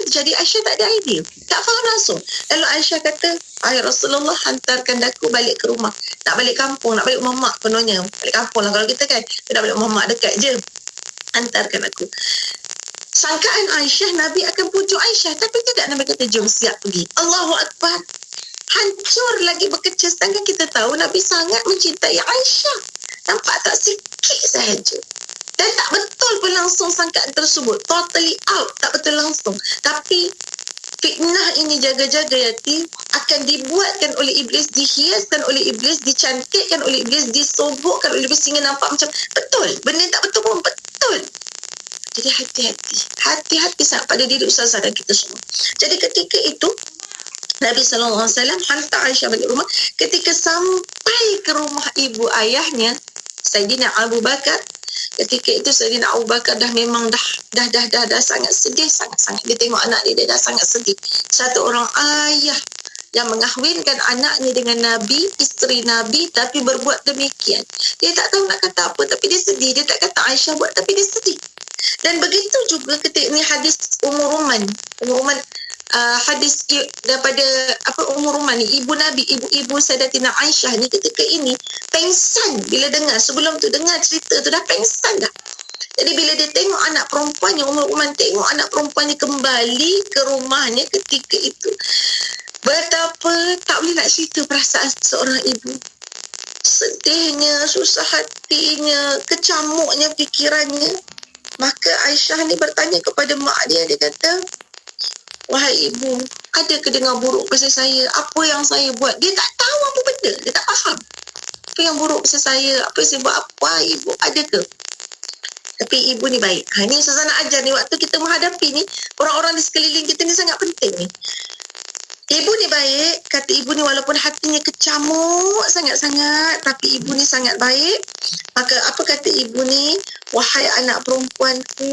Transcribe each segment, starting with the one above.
jadi Aisyah tak ada idea, tak faham langsung. Lalu Aisyah kata, Rasulullah, hantarkan aku balik ke rumah, nak balik kampung, nak balik rumah mak kononnya. Balik kampung lah kalau kita kan, nak balik rumah mak dekat je, hantarkan aku. Sangkaan Aisyah Nabi akan pujuk Aisyah, tapi tidak. Nabi kata, jom siap pergi. Allahu Akbar. Hancur lagi berkecil. Sedangkan kita tahu Nabi sangat mencintai Aisyah. Nampak tak? Sikit sahaja. Dan tak betul pun langsung sangkaan tersebut. Totally out. Tak betul langsung. Tapi fitnah ini, jaga-jaga Yati, akan dibuatkan oleh iblis, dihiaskan oleh iblis, dicantikkan oleh iblis, disobokkan oleh iblis sehingga nampak macam betul. Benda tak betul pun betul. Jadi hati-hati sangat pada diri ustazah dan kita semua. Jadi ketika itu Nabi SAW hantar Aisyah balik rumah. Ketika sampai ke rumah ibu ayahnya Sayyidina Abu Bakar, ketika itu Sayyidina Abu Bakar dah memang dah sangat sedih, sangat dia tengok anak dia dah sangat sedih. Satu orang ayah yang mengahwinkan anaknya dengan Nabi, isteri Nabi, tapi berbuat demikian. Dia tak tahu nak kata apa, tapi dia sedih. Dia tak kata Aisyah buat, tapi dia sedih. Dan begitu juga ketika ni hadis Ummu Ruman, hadis daripada Ummu Ruman ni, ibu Nabi, ibu Sayyidatina Aisyah ni, ketika ini pengsan bila dengar, sebelum tu dengar cerita tu dah pengsan dah. Jadi bila dia tengok anak perempuannya, Ummu Ruman tengok anak perempuannya kembali ke rumahnya ketika itu, betapa tak boleh nak cerita perasaan seorang ibu. Sedihnya, susah hatinya, kecamuknya fikirannya. Maka Aisyah ni bertanya kepada mak dia, dia kata, wahai ibu, ada ke dengar buruk pasal saya? Apa yang saya buat? Dia tak tahu apa benda, dia tak faham. Apa yang buruk pasal saya? Apa yang saya buat? Apa ibu? Ada ke? Tapi ibu ni baik. Ni Ustazah nak ajar ni, waktu kita menghadapi ni, orang-orang di sekeliling kita ni sangat penting ni. Ibu ni baik, kata ibu ni, walaupun hatinya kecamuk sangat-sangat, tapi ibu ni sangat baik. Maka apa kata ibu ni? Wahai anak perempuanku,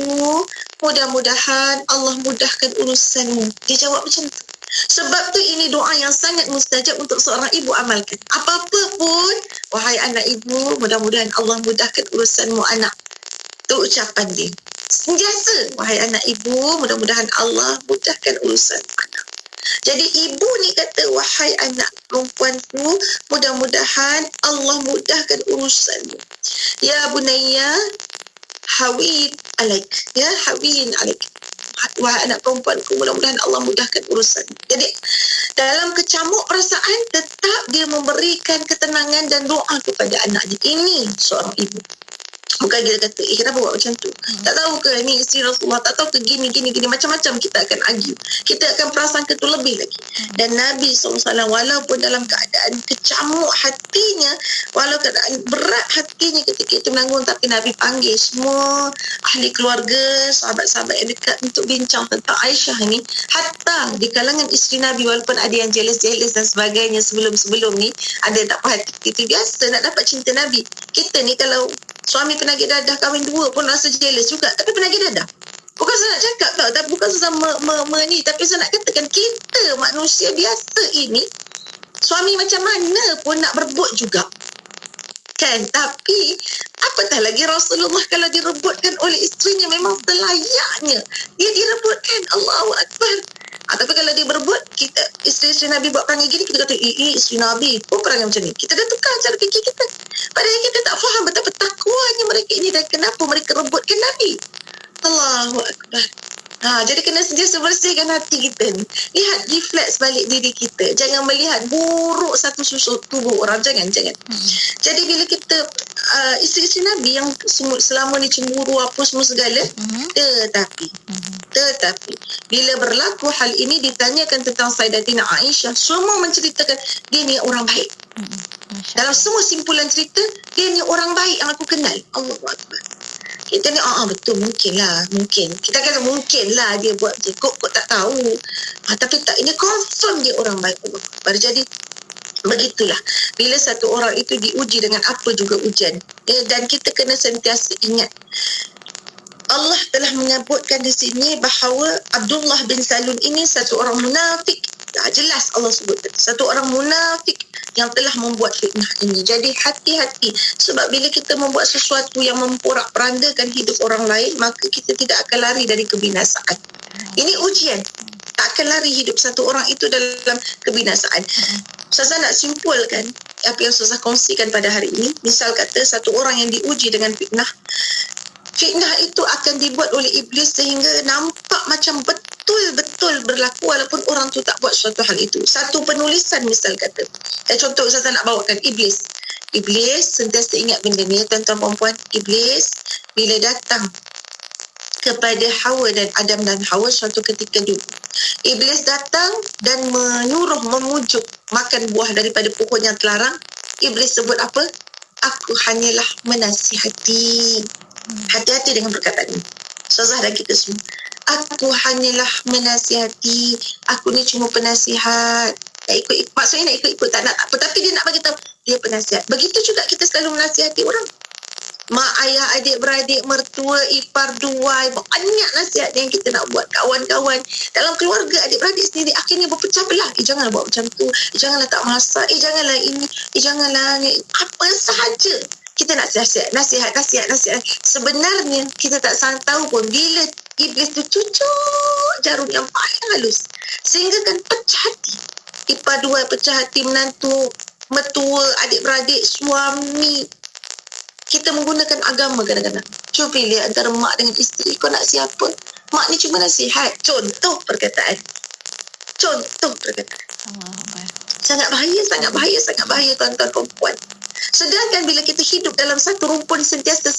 mudah-mudahan Allah mudahkan urusanmu. Dia jawab macam tu. Sebab tu ini doa yang sangat mustajab untuk seorang ibu amalkan. Apa-apa pun, wahai anak ibu, mudah-mudahan Allah mudahkan urusanmu anak. Tu ucapan dia. Sentiasa, wahai anak ibu, mudah-mudahan Allah mudahkan urusan anak. Jadi ibu ni kata, wahai anak perempuanku, mudah-mudahan Allah mudahkan urusanmu. Ya bunayya, hawin alaik. Ya, hawin alaik. Wahai anak perempuanku, mudah-mudahan Allah mudahkan urusan. Jadi dalam kecamuk perasaan, tetap dia memberikan ketenangan dan doa kepada anaknya. Ini seorang ibu. Bukan dia kata, kenapa buat macam tu? Tak tahu ke ni isteri Rasulullah? Tak tahu ke gini. Macam-macam kita akan argue. Kita akan prasangka tu lebih lagi. Dan Nabi SAW, walaupun dalam keadaan kecamuk hatinya, walau keadaan berat hatinya ketika itu menanggung, tapi Nabi panggil semua ahli keluarga, sahabat-sahabat yang dekat untuk bincang tentang Aisyah ni. Hatta di kalangan isteri Nabi, walaupun ada yang jealous dan sebagainya sebelum-sebelum ni, ada yang tak puas hati. Itu biasa nak dapat cinta Nabi. Kita ni kalau suami penagih dadah kahwin dua pun rasa jealous juga. Tapi penagih dadah, bukan saya nak cakap tau, tapi bukan saya ni, tapi saya nak katakan kita manusia biasa ini, suami macam mana pun nak berebut juga kan. Tapi apatah lagi Rasulullah, kalau direbutkan oleh isterinya memang selayaknya dia direbutkan. Allahu Akbar. Tapi kalau dia berebut, kita isteri-isteri Nabi buat perangai gini, kita kata, isteri Nabi pun perangai macam ni. Kita dah tukar cara fikir kita. Padahal kita tak faham betapa takwanya mereka ini dan kenapa mereka rebutkan Nabi. Allahu Akbar. Jadi kena sentiasa bersihkan hati kita ni. Lihat, refleks balik diri kita. Jangan melihat buruk satu susu tubuh orang. Jangan. Jadi bila kita isteri-isteri Nabi yang selama ni cemburu apa semua segala, tetapi bila berlaku hal ini, ditanyakan tentang Sayyidatina Aisyah, semua menceritakan dia ni orang baik. Dalam semua simpulan cerita, dia ni orang baik yang aku kenal. Allahu Akbar. Kita ni betul, mungkin kita kata mungkin lah dia buat je, kok tak tahu, tapi tak, ini confirm dia orang baik. Allah Akbar. Jadi begitulah bila satu orang itu diuji dengan apa juga ujian, dan kita kena sentiasa ingat Allah telah menyebutkan di sini bahawa Abdullah bin Salul ini satu orang munafik, Jelas Allah sebut satu orang munafik yang telah membuat fitnah ini. Jadi hati-hati, sebab bila kita membuat sesuatu yang memporak-perandakan hidup orang lain, maka kita tidak akan lari dari kebinasaan. Ini ujian. Tak akan lari hidup satu orang itu dalam kebinasaan. Ustazah nak simpulkan apa yang Ustazah kongsikan pada hari ini. Misal kata satu orang yang diuji dengan fitnah. Fitnah itu akan dibuat oleh iblis sehingga nampak macam betul-betul berlaku walaupun orang tu tak buat suatu hal itu. Satu penulisan misal kata. Contoh Ustazah nak bawakan iblis. Iblis sentiasa ingat benda ni, tuan-tuan perempuan. Iblis bila datang kepada Hawa dan Adam dan Hawa suatu ketika dulu. Iblis datang dan menyuruh, memujuk makan buah daripada pohon yang terlarang. Iblis sebut apa? Aku hanyalah menasihati. Hati-hati dengan perkataan ini. Ustazah dan kita semua. Aku hanyalah menasihati. Aku ni cuma penasihat. Maksudnya nak ikut-ikut tak nak apa. Tapi dia nak bagi tahu dia penasihat. Begitu juga kita selalu menasihati orang. Mak, ayah, adik-beradik, mertua, ipar, duai. Banyak nasihat yang kita nak buat. Kawan-kawan. Dalam keluarga, adik-beradik sendiri akhirnya berpecah belah. Janganlah buat macam tu. Janganlah tak masak. Janganlah ini. Janganlah ni. Apa sahaja. Kita nak nasihat. Sebenarnya, kita tak salah tahu pun bila iblis tu cucuk jarum yang paling halus. Sehingga kan pecah hati. Ipar duai pecah hati, menantu, mertua, adik-beradik, suami. Kita menggunakan agama kadang-kadang. Cuba pilih antara mak dengan isteri. Kau nak siapa? Mak ni cuma nasihat. Contoh perkataan. Sangat bahaya tuan-tuan perempuan. Sedangkan bila kita hidup dalam satu rumpun sentiasa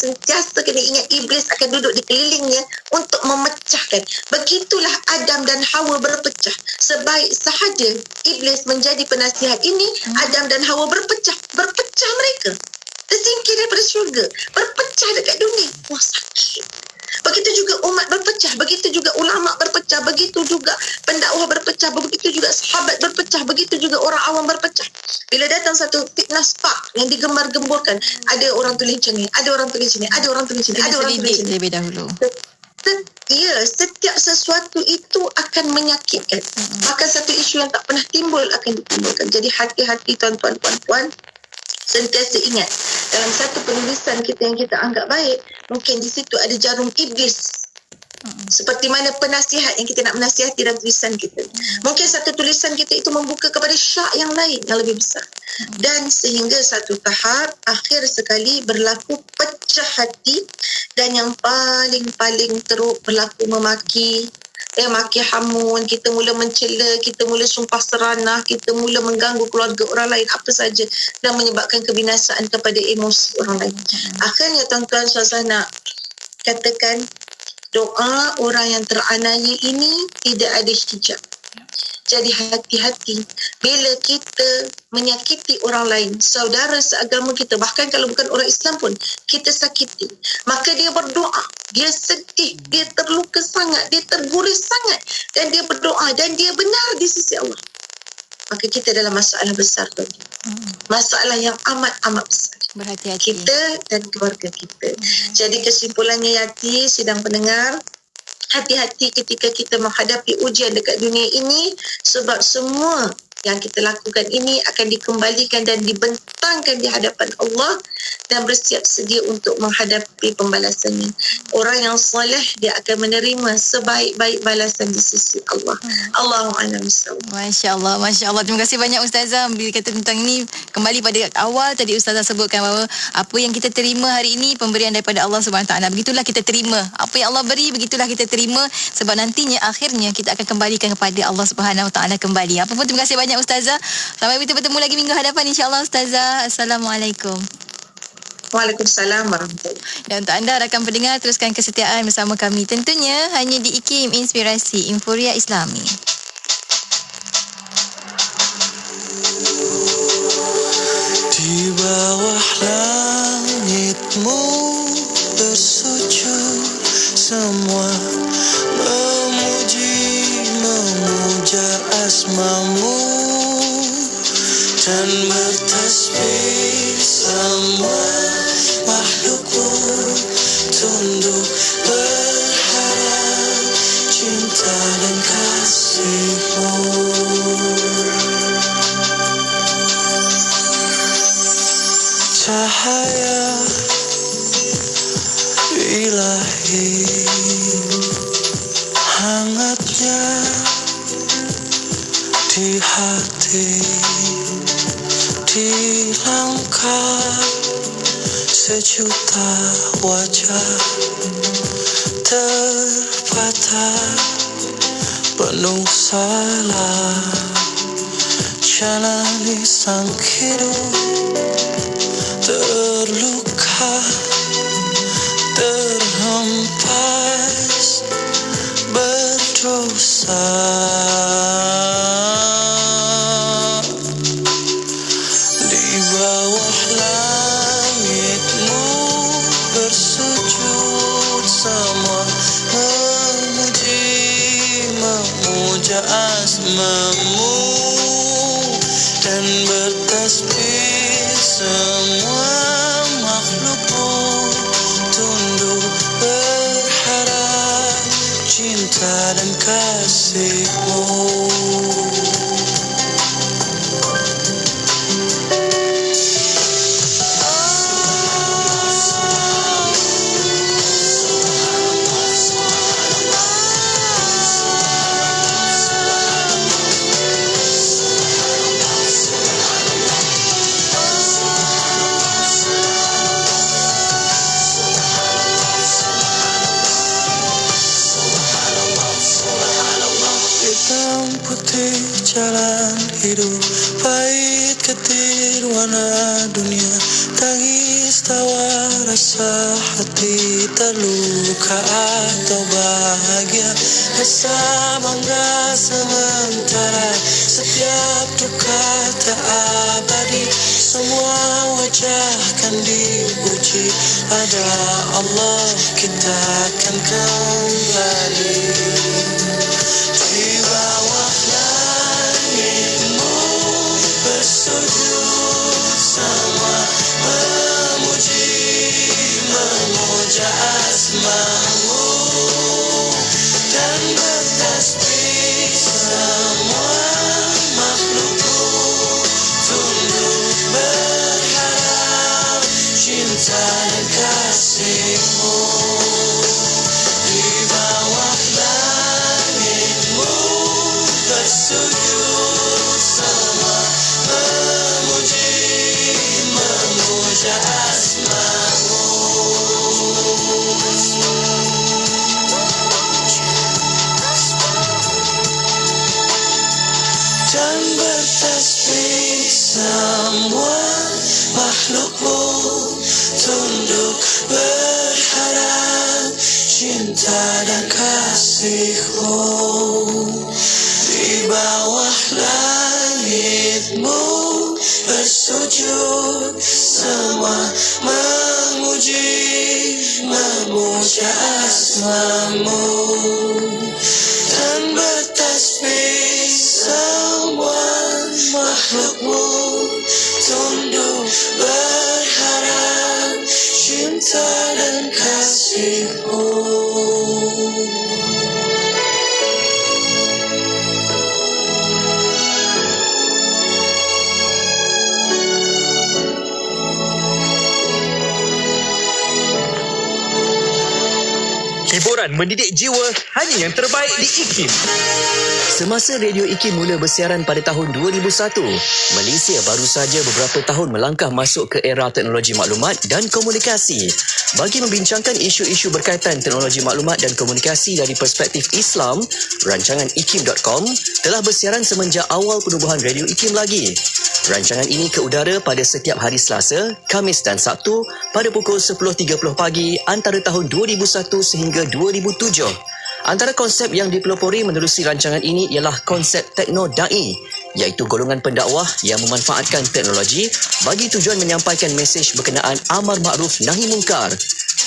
kena ingat iblis akan duduk di kelilingnya untuk memecahkan. Begitulah Adam dan Hawa berpecah. Sebaik sahaja iblis menjadi penasihat ini, Adam dan Hawa berpecah mereka. Tersingkir daripada syurga. Berpecah dekat dunia. Wah, sakit. Begitu juga umat berpecah. Begitu juga ulama berpecah. Begitu juga pendakwah berpecah. Begitu juga sahabat berpecah. Begitu juga orang awam berpecah. Bila datang satu fitnah spark yang digembar-gemburkan, ada orang tulis macam ni, ada orang tulis macam ni, ada orang tulis macam ni, ada orang tulis macam ni. Lebih dahulu. Ya, setiap sesuatu itu akan menyakitkan. Maka satu isu yang tak pernah timbul akan ditimbulkan. Jadi hati-hati tuan-tuan, puan-puan. Sentiasa ingat, dalam satu penulisan kita yang kita anggap baik, mungkin di situ ada jarum iblis. Seperti mana penasihat yang kita nak menasihati dalam tulisan kita. Mungkin satu tulisan kita itu membuka kepada syak yang lain, yang lebih besar. Dan sehingga satu tahap, akhir sekali berlaku pecah hati. Dan yang paling teruk berlaku memaki. Maki hamun, kita mula mencela, kita mula sumpah seranah, kita mula mengganggu keluarga orang lain, apa saja, dan menyebabkan kebinasaan kepada emosi orang lain. Akhirnya tuan-tuan, saya nak katakan, doa orang yang teraniaya ini tidak ada hijab. Jadi hati-hati bila kita menyakiti orang lain, saudara seagama kita, bahkan kalau bukan orang Islam pun, kita sakiti. Maka dia berdoa, dia sedih, dia terluka sangat, dia terguris sangat, dan dia berdoa, dan dia benar di sisi Allah. Maka kita dalam masalah besar tu. Masalah yang amat-amat besar. Berhati-hati. Kita dan keluarga kita. Jadi kesimpulannya, Yati, sidang pendengar, hati-hati ketika kita menghadapi ujian dekat dunia ini, sebab semua yang kita lakukan ini akan dikembalikan dan dibentangkan di hadapan Allah dan bersiap sedia untuk menghadapi pembalasannya. Orang yang soleh, dia akan menerima sebaik-baik balasan di sisi Allah. Allahu'alam bissawab. Masya Allah. Terima kasih banyak Ustazah. Bila kata tentang ni, kembali pada awal tadi Ustazah sebutkan bahawa apa yang kita terima hari ini, pemberian daripada Allah SWT. Begitulah kita terima. Apa yang Allah beri, begitulah kita terima. Sebab nantinya, akhirnya kita akan kembalikan kepada Allah SWT kembali. Apa pun, terima kasih banyak Ustazah. Sampai kita bertemu lagi minggu hadapan, insyaAllah Ustazah. Assalamualaikum. Waalaikumsalam warahmatullahi. Dan untuk anda rakan pendengar, teruskan kesetiaan bersama kami tentunya hanya di IKIM Inspirasi Inforia Islami. Di bawah langitmu bersujud semua, memuja asmamu dan bertasbih semua makhluk pun tunduk berharap cinta dan kasihmu. di hati, di langkah sejuta wajah terpatah penuh salah, jalani sang hidup terluka, terhempas berdosa. Di bawah langitmu bersujud semua, memuja asmamu dan bertasbih semua makhlukmu, tunduk berharap cinta dan kasihmu. Putih jalan hidup, pahit ketir warna dunia, tangis tawa rasa hati terluka atau bahagia, rasa bangga sementara, setiap duka tak abadi, semua wajah kan dipuji, pada Allah kita akan kembali. Di bawah langitmu bersujud semua, memuja asmamu dan bertasbih semua makhlukmu, tunduk berharap cinta dan kasihmu. Di bawah bersujud semua, memuja asmamu dan bertasbih semua makhlukmu, tunduk berharap cinta dan kasihmu. Di bawah langitmu bersujud semua, memuja asmamu dan bertasbih semua makhlukmu, tunduk berharap cinta dan kasihmu. Hiburan mendidik jiwa hanya yang terbaik di IKIM. Semasa Radio IKIM mula bersiaran pada tahun 2001, Malaysia baru saja beberapa tahun melangkah masuk ke era teknologi maklumat dan komunikasi. Bagi membincangkan isu-isu berkaitan teknologi maklumat dan komunikasi dari perspektif Islam, rancangan IKIM.com telah bersiaran semenjak awal penubuhan Radio IKIM lagi. Rancangan ini ke udara pada setiap hari Selasa, Khamis dan Sabtu pada pukul 10.30 pagi antara tahun 2001 sehingga 2007. Antara konsep yang dipelopori menerusi rancangan ini ialah konsep tekno-da'i, iaitu golongan pendakwah yang memanfaatkan teknologi bagi tujuan menyampaikan mesej berkenaan amar makruf nahi mungkar.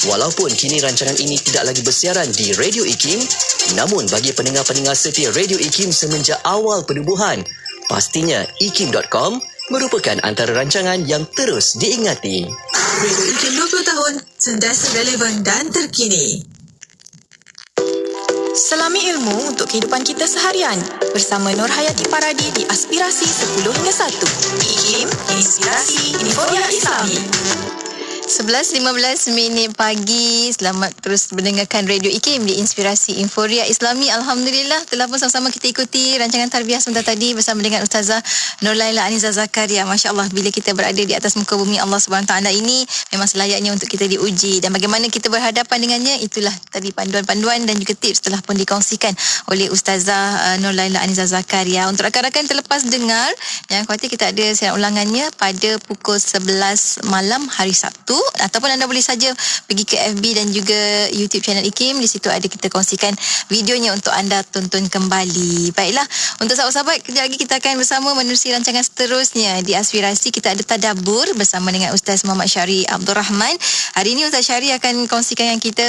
Walaupun kini rancangan ini tidak lagi bersiaran di Radio IKIM, namun bagi pendengar-pendengar setia Radio IKIM semenjak awal penubuhan, pastinya IKIM.com merupakan antara rancangan yang terus diingati. Radio IKIM 20 tahun, sentiasa relevan dan terkini. Selami ilmu untuk kehidupan kita seharian bersama Nur Hayati Paradi di Aspirasi 10 hingga 1. IKIM, Inspirasi Informa Islami. 11.15 pagi. Selamat terus mendengarkan Radio IKIM di Inspirasi Inforia Islami. Alhamdulillah telah pun sama-sama kita ikuti rancangan tarbiyah sebentar tadi bersama dengan Ustazah Nurlaila Aniza Zakaria. Masya Allah, bila kita berada di atas muka bumi Allah SWT ini, memang selayaknya untuk kita diuji. Dan bagaimana kita berhadapan dengannya, itulah tadi panduan-panduan dan juga tips telah pun dikongsikan oleh Ustazah Nurlaila Aniza Zakaria. Untuk rakan-rakan terlepas dengar, yang khawatir kita ada siaran ulangannya pada pukul 11 malam hari Sabtu, ataupun anda boleh saja pergi ke FB dan juga YouTube channel IKIM. Di situ ada kita kongsikan videonya untuk anda tonton kembali. Baiklah, untuk sahabat-sahabat, kejap lagi kita akan bersama menerusi rancangan seterusnya. Di Aspirasi kita ada Tadabbur bersama dengan Ustaz Muhammad Syari Abdul Rahman. Hari ini Ustaz Syari akan kongsikan yang kita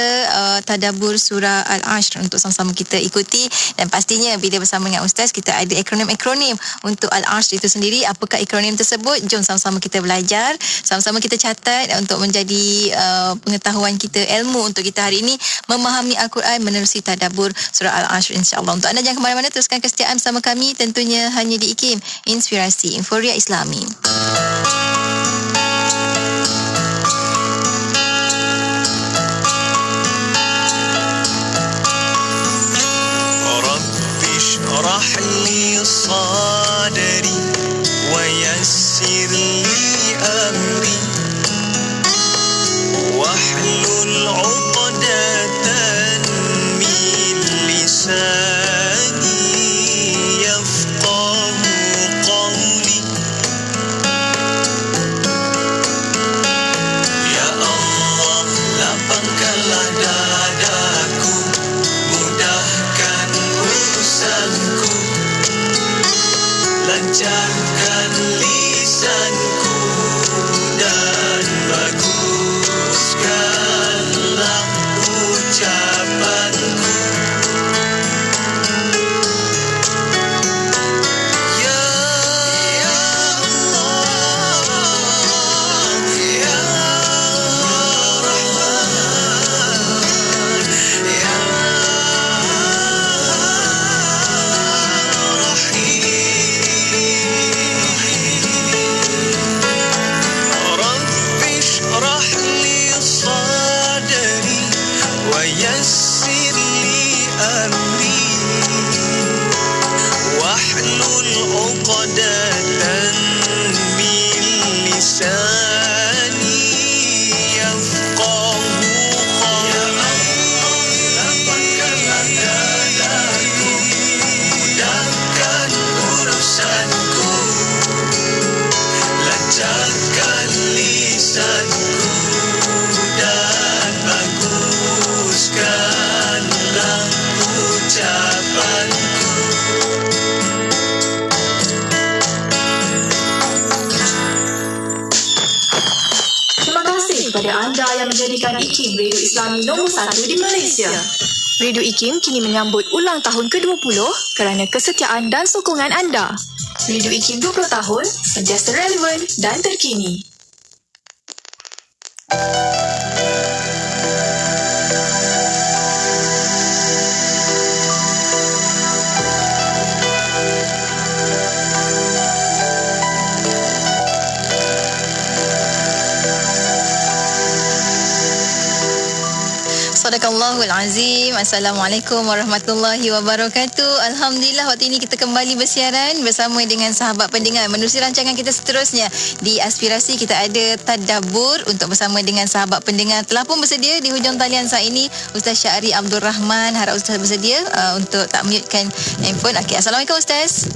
Tadabbur surah Al-Ashr untuk sama-sama kita ikuti. Dan pastinya bila bersama dengan Ustaz, kita ada akronim-akronim untuk Al-Ashr itu sendiri. Apakah akronim tersebut? Jom sama-sama kita belajar, sama-sama kita catat untuk menjadi pengetahuan kita, ilmu untuk kita hari ini memahami Al-Quran menerusi Tadabbur surah Al-Ashr, insya-Allah. Untuk anda jangan ke mana-mana, teruskan kesetiaan bersama kami tentunya hanya di IKIM, Inspirasi Inforia Islami. Rabbi shrah li sadri wa yassir li amri wahlul 'uqdatan min lisani yafqahu qawli. Ya Allah, lapangkanlah dadaku, mudahkan urusanku, lancarkan lisanku dan baguskanlah ucapanku. Ya Allah, Ya Rahman, Ya Rabbi shrah li sadri wa yassir li amri wahlul 'uqdatan min lisani yafqahu qawli. Lapangkanlah dadaku, mudahkan urusanku, lancarkan lisanku dan baguskanlah ucapanku. Terima kasih kepada anda yang menjadikan IKIM Radio Islami nombor 1 di Malaysia. Radio IKIM kini menyambut ulang tahun ke-20 kerana kesetiaan dan sokongan anda. Radio IKIM 20 tahun, sentiasa relevan dan terkini. Sadaqallahul Azim. Assalamualaikum warahmatullahi wabarakatuh. Alhamdulillah, waktu ini kita kembali bersiaran bersama dengan sahabat pendengar menerusi rancangan kita seterusnya. Di Aspirasi kita ada Tadabbur untuk bersama dengan sahabat pendengar. Telah pun bersedia di hujung talian saat ini Ustaz Syari Abdul Rahman. Harap Ustaz bersedia untuk tak mute-kan handphone. Okey, Assalamualaikum Ustaz.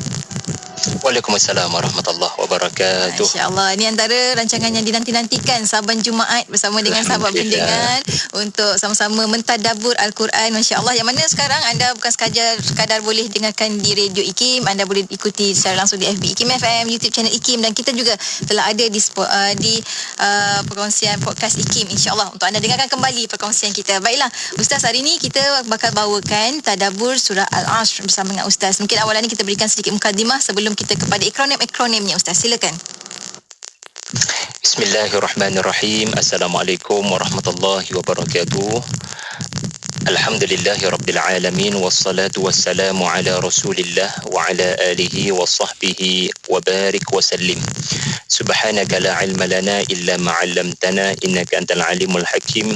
Waalaikumsalam warahmatullahi wabarakatuh. Masya-Allah, ini antara rancangan yang dinanti-nantikan Saban Jumaat bersama dengan sahabat pendengar untuk sama-sama mentadabbur Al-Quran. Masya-Allah, yang mana sekarang anda bukan sekadar boleh dengarkan di Radio IKIM, anda boleh ikuti secara langsung di FB IKIM FM, YouTube channel IKIM, dan kita juga telah ada di perkongsian podcast IKIM, insya-Allah, untuk anda dengarkan kembali perkongsian kita. Baiklah Ustaz, hari ini kita bakal bawakan Tadabbur surah Al-Ashr bersama dengan Ustaz. Mungkin awalan ini kita berikan sedikit mukadimah sebelum kita kepada akronim-akronimnya. Ustaz, silakan. Bismillahirrahmanirrahim. Assalamualaikum warahmatullahi wabarakatuh. Alhamdulillahi Rabbil Alamin. Wassalatu wassalamu ala Rasulillah wa ala alihi wa sahbihi wa barik wa sallim. Subhanaka la ilma lana illa ma'allamtana innaka antal alimul hakim.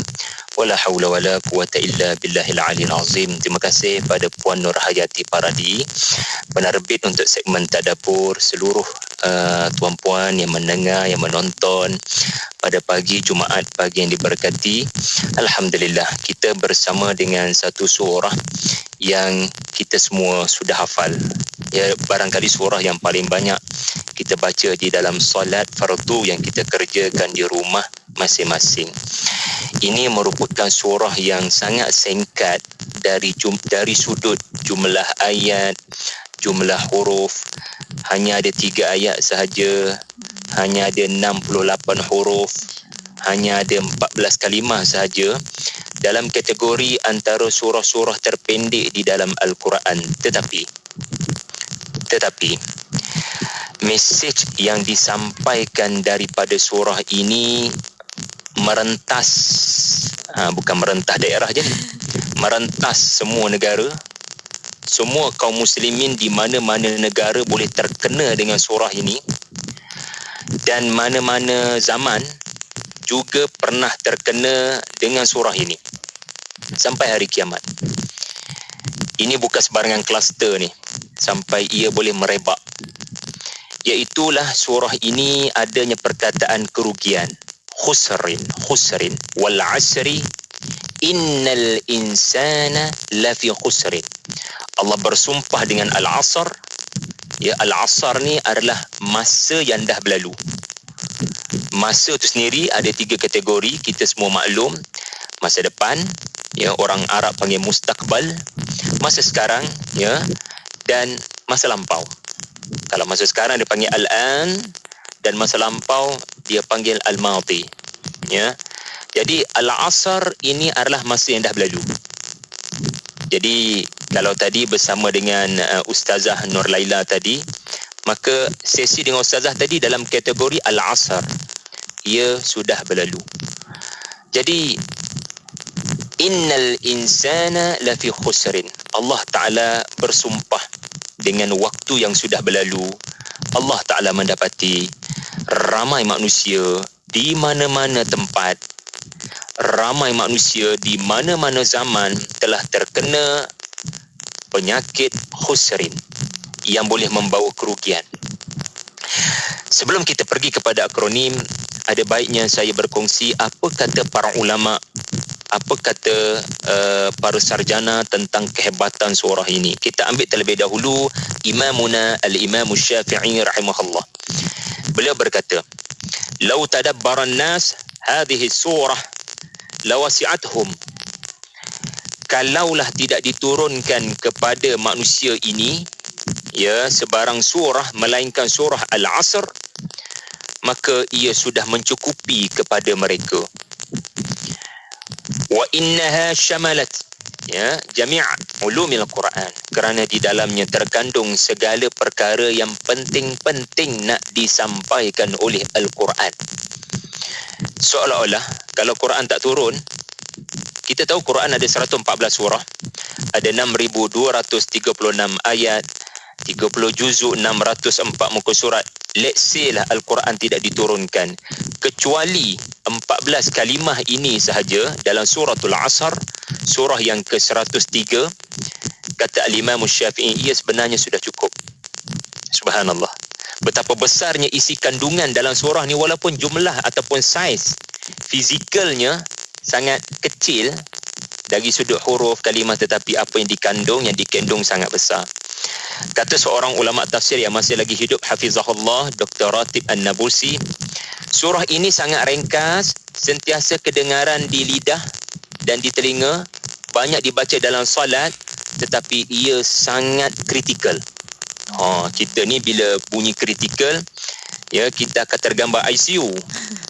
Wala hawla wala quwata illa billahil aliyil azim. Terima kasih pada Puan Nur Hayati Paradi, penerbit untuk segmen Tadabbur, seluruh tuan-puan yang mendengar, yang menonton pada pagi Jumaat, pagi yang diberkati. Alhamdulillah, kita bersama dengan satu surah yang kita semua sudah hafal. Ya, barangkali surah yang paling banyak kita baca di dalam solat fardu yang kita kerjakan di rumah masing-masing. Ini merupakan surah yang sangat singkat dari sudut jumlah ayat, jumlah huruf. Hanya ada 3 ayat sahaja, hanya ada 68 huruf, hanya ada 14 kalimah sahaja dalam kategori antara surah-surah terpendek di dalam Al-Quran. Tetapi mesej yang disampaikan daripada surah ini merentas, bukan merentas daerah je, merentas semua negara. Semua kaum muslimin di mana-mana negara boleh terkena dengan surah ini, dan mana-mana zaman juga pernah terkena dengan surah ini sampai hari kiamat. Ini bukan sebarangan kluster ni, sampai ia boleh merebak. Iaitulah surah ini adanya perkataan kerugian. Khusrin wal asri innal insana lafi khusrin. Allah bersumpah dengan al-asr. Ya, al-asr ni adalah masa yang dah berlalu. Masa tu sendiri ada 3 kategori, kita semua maklum. Masa depan, ya, orang Arab panggil mustaqbal, masa sekarang, ya, dan masa lampau. Kalau masa sekarang dia panggil al-an, dan masa lampau dia panggil al-madhi. Ya. Jadi al-asr ini adalah masa yang dah berlalu. Jadi kalau tadi bersama dengan Ustazah Nur Laila tadi, maka sesi dengan Ustazah tadi dalam kategori al-asr, ia sudah berlalu. Jadi innal insana lafi khusrin. Allah Ta'ala bersumpah dengan waktu yang sudah berlalu. Allah Ta'ala mendapati ramai manusia di mana-mana tempat, ramai manusia di mana-mana zaman telah terkena penyakit khusrin yang boleh membawa kerugian. Sebelum kita pergi kepada akronim, ada baiknya saya berkongsi apa kata para ulama, apa kata para sarjana tentang kehebatan surah ini. Kita ambil terlebih dahulu Imamuna Al-Imam Syafi'i rahimahullah. Beliau berkata, "Lau tadabbaran nas hadhihi surah lawasi'athum." Kalaulah tidak diturunkan kepada manusia ini, ya, sebarang surah melainkan surah Al-Asr, maka ia sudah mencukupi kepada mereka. Wa innaha syamalat, ya, jami' ulumil Quran, kerana di dalamnya terkandung segala perkara yang penting-penting nak disampaikan oleh Al-Quran. Seolah-olah kalau Quran tak turun, kita tahu Quran ada 114 surah, ada 6,236 ayat, 30 juzuk, 604 muka surat. Let's say lah Al-Quran tidak diturunkan, kecuali 14 kalimah ini sahaja dalam suratul Asr, surah yang ke-103, kata Al-Imam Syafi'i, ia sebenarnya sudah cukup. Subhanallah. Betapa besarnya isi kandungan dalam surah ni, walaupun jumlah ataupun saiz fizikalnya sangat kecil dari sudut huruf kalimah, tetapi apa yang dikandung sangat besar. Kata seorang ulama tafsir yang masih lagi hidup, hafizahullah, Dr. Ratib An-Nabulsi, surah ini sangat ringkas, sentiasa kedengaran di lidah dan di telinga, banyak dibaca dalam salat, tetapi ia sangat kritikal. Kita ni bila bunyi kritikal, ya, kita akan tergambar ICU,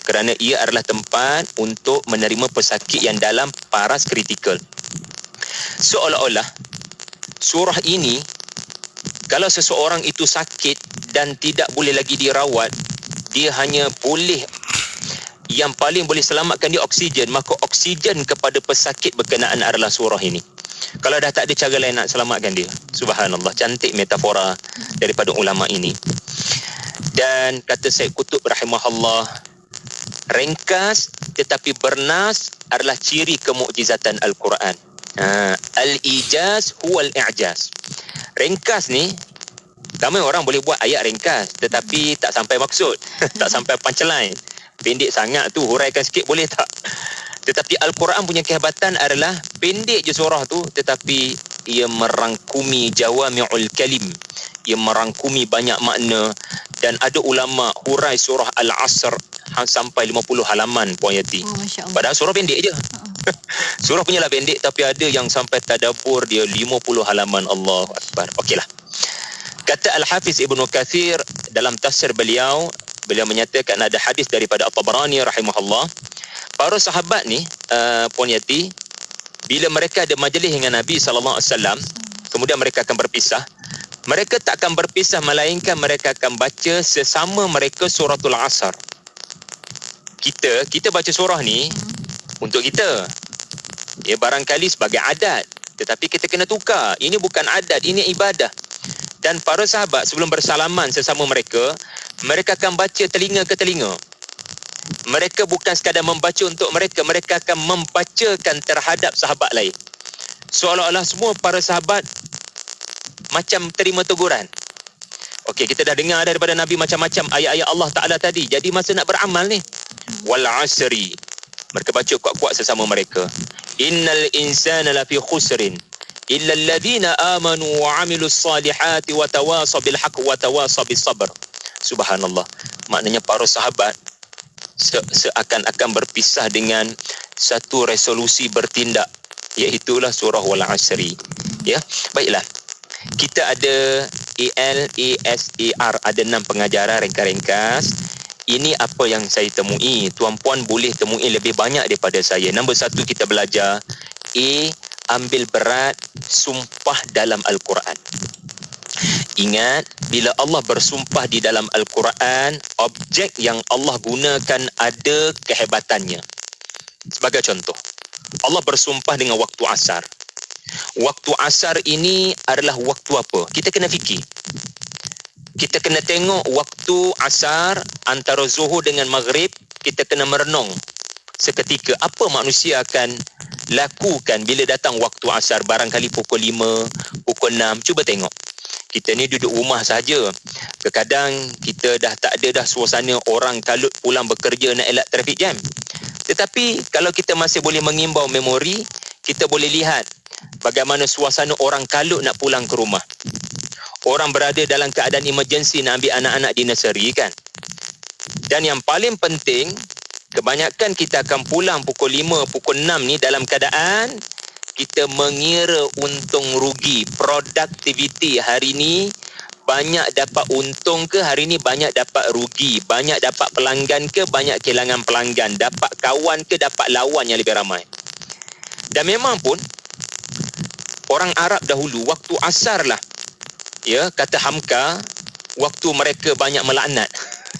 kerana ia adalah tempat untuk menerima pesakit yang dalam paras kritikal. Seolah-olah surah ini, kalau seseorang itu sakit dan tidak boleh lagi dirawat, dia hanya boleh, yang paling boleh selamatkan dia oksigen, maka oksigen kepada pesakit berkenaan adalah surah ini. Kalau dah tak ada cara lain nak selamatkan dia. Subhanallah, cantik metafora daripada ulama ini. Dan kata Syed Qutb rahimahullah, ringkas tetapi bernas adalah ciri kemukjizatan Al-Quran. Al-ijaz huwal i'jaz. Ringkas ni, ramai orang boleh buat ayat ringkas tetapi tak sampai maksud, tak sampai punchline. Pendek sangat tu, huraikan sikit boleh tak? Tetapi Al-Quran punya kehebatan adalah pendek je surah tu tetapi ia merangkumi jawami'ul kalim. Ia merangkumi banyak makna, dan ada ulama hurai surah Al-Asr sampai 50 halaman, Puan Yati. Oh, Masya Allah. Padahal surah pendek je. Surah punya lah pendek, tapi ada yang sampai tadabbur dia 50 halaman. Allahu Akbar. Okeylah. Kata Al-Hafiz Ibnu Kathir dalam tafsir beliau menyatakan ada hadis daripada At-Tabarani rahimahullah. Para sahabat ni, Puan Yati, bila mereka ada majlis dengan Nabi SAW, kemudian mereka akan berpisah. Mereka tak akan berpisah melainkan mereka akan baca sesama mereka suratul Asr. Kita baca surah ni untuk kita. Ya, barangkali sebagai adat, tetapi kita kena tukar. Ini bukan adat, ini ibadah. Dan para sahabat sebelum bersalaman sesama mereka akan baca telinga ke telinga. Mereka bukan sekadar membaca untuk mereka, mereka akan membacakan terhadap sahabat lain. Seolah-olah semua para sahabat macam terima teguran. Okey, kita dah dengar daripada Nabi macam-macam ayat-ayat Allah Ta'ala tadi. Jadi masa nak beramal ni, wal asri, mereka baca kuat-kuat sesama mereka. Innal insana lafi khusrin illa alladhina amanu wa amilus salihati wa tawasaw bil haqq wa tawasaw bis sabr. Subhanallah. Maknanya para sahabat seakan-akan berpisah dengan satu resolusi bertindak, iaitulah surah wal asri. Ya, baiklah. Kita ada ALASAR, ada 6 pengajaran ringkas-ringkas. Ini apa yang saya temui. Tuan-puan boleh temui lebih banyak daripada saya. Nombor 1 kita belajar ambil berat sumpah dalam Al-Quran. Ingat, bila Allah bersumpah di dalam Al-Quran, objek yang Allah gunakan ada kehebatannya. Sebagai contoh, Allah bersumpah dengan waktu asar. Waktu asar ini adalah waktu apa? Kita kena fikir. Kita kena tengok waktu asar antara zuhur dengan maghrib. Kita kena merenung seketika apa manusia akan lakukan bila datang waktu asar. Barangkali pukul 5, pukul 6. Cuba tengok. Kita ni duduk rumah saja. Kadang kita dah tak ada dah suasana orang kalut pulang bekerja nak elak trafik jam. Tetapi kalau kita masih boleh mengimbau memori, kita boleh lihat bagaimana suasana orang kalut nak pulang ke rumah. Orang berada dalam keadaan emergency nak ambil anak-anak di nursery kan. Dan yang paling penting, kebanyakan kita akan pulang pukul 5, pukul 6 ni dalam keadaan kita mengira untung rugi. Productivity hari ni banyak dapat untung ke, hari ni banyak dapat rugi, banyak dapat pelanggan ke, banyak kehilangan pelanggan, dapat kawan ke, dapat lawan yang lebih ramai. Dan memang pun orang Arab dahulu waktu asar lah, ya, kata Hamka, waktu mereka banyak melaknat.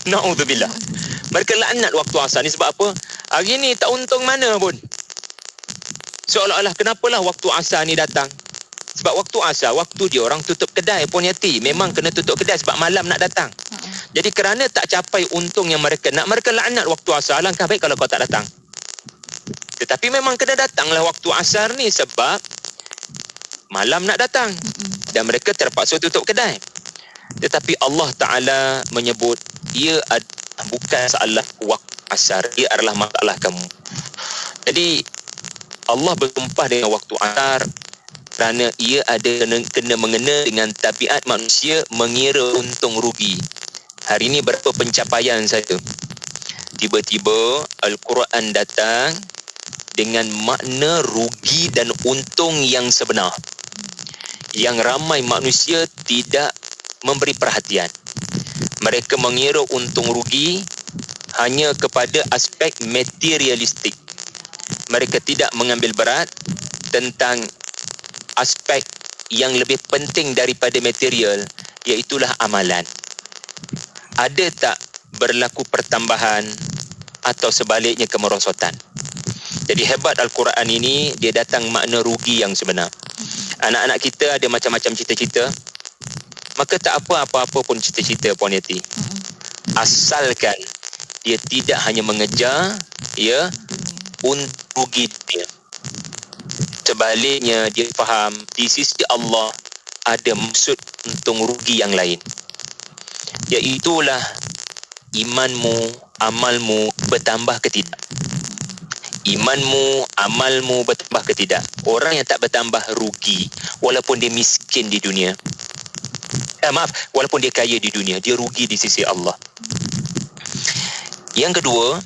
Na'udzubillah. Mereka laknat waktu asar ni sebab apa? Hari ni tak untung mana pun. Seolah-olah kenapalah waktu asar ni datang? Sebab waktu asar, waktu dia orang tutup kedai, Puan Yati. Memang kena tutup kedai sebab malam nak datang. Jadi kerana tak capai untung yang mereka nak, mereka laknat waktu asar. Alangkah baik kalau kau tak datang. Tetapi memang kena datanglah waktu asar ni sebab malam nak datang. Dan mereka terpaksa tutup kedai. Tetapi Allah Ta'ala menyebut, ia bukan masalah waktu asar, ia adalah masalah kamu. Jadi Allah bersumpah dengan waktu asar kerana ia ada kena mengena dengan tabiat manusia mengira untung rugi. Hari ini berapa pencapaian saya? Tiba-tiba Al-Quran datang dengan makna rugi dan untung yang sebenar, yang ramai manusia tidak memberi perhatian. Mereka mengira untung rugi hanya kepada aspek materialistik. Mereka tidak mengambil berat tentang aspek yang lebih penting daripada material, iaitulah amalan. Ada tak berlaku pertambahan atau sebaliknya kemerosotan. Jadi hebat Al-Quran ini, dia datang makna rugi yang sebenar. Anak-anak kita ada macam-macam cita-cita, maka tak apa-apa pun cita-cita Puan Yati. Asalkan dia tidak hanya mengejar untuk rugi dia. Sebaliknya dia faham di sisi Allah ada maksud untung rugi yang lain. Iaitulah imanmu, amalmu bertambah ke tidak. Imanmu, amalmu bertambah ke tidak. Orang yang tak bertambah rugi walaupun dia miskin di dunia. Walaupun dia kaya di dunia, dia rugi di sisi Allah. Yang kedua,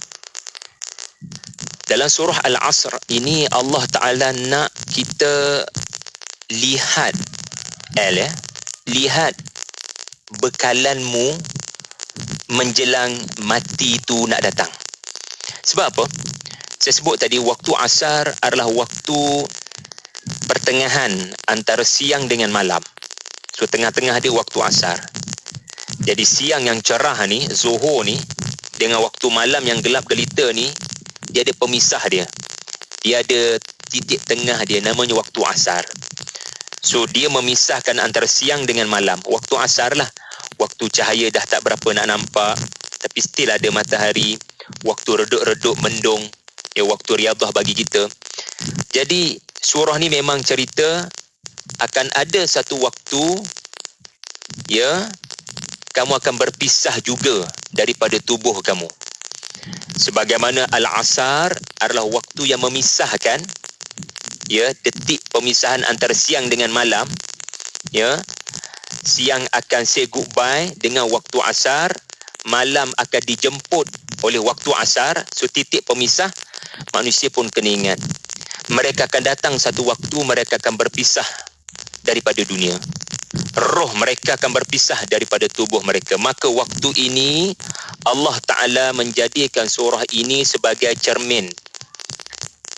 dalam surah Al-Asr ini Allah Ta'ala nak kita lihat bekalanmu menjelang mati itu nak datang. Sebab apa? Saya sebut tadi waktu asar adalah waktu pertengahan antara siang dengan malam. So tengah-tengah dia waktu asar. Jadi siang yang cerah ni, zuhur ni, dengan waktu malam yang gelap gelita ni, dia ada pemisah dia. Dia ada titik tengah dia, namanya waktu asar. So dia memisahkan antara siang dengan malam. Waktu asar lah, waktu cahaya dah tak berapa nak nampak, tapi still ada matahari. Waktu redup-redup mendung, waktu riadah bagi kita. Jadi surah ni memang cerita akan ada satu waktu kamu akan berpisah juga daripada tubuh kamu. Sebagaimana Al-Asar adalah waktu yang memisahkan, detik pemisahan antara siang dengan malam. Siang akan say goodbye dengan waktu asar, malam akan dijemput oleh waktu asar. So titik pemisah, manusia pun kena ingat, mereka akan datang satu waktu mereka akan berpisah daripada dunia. Roh mereka akan berpisah daripada tubuh mereka. Maka waktu ini Allah Ta'ala menjadikan surah ini sebagai cermin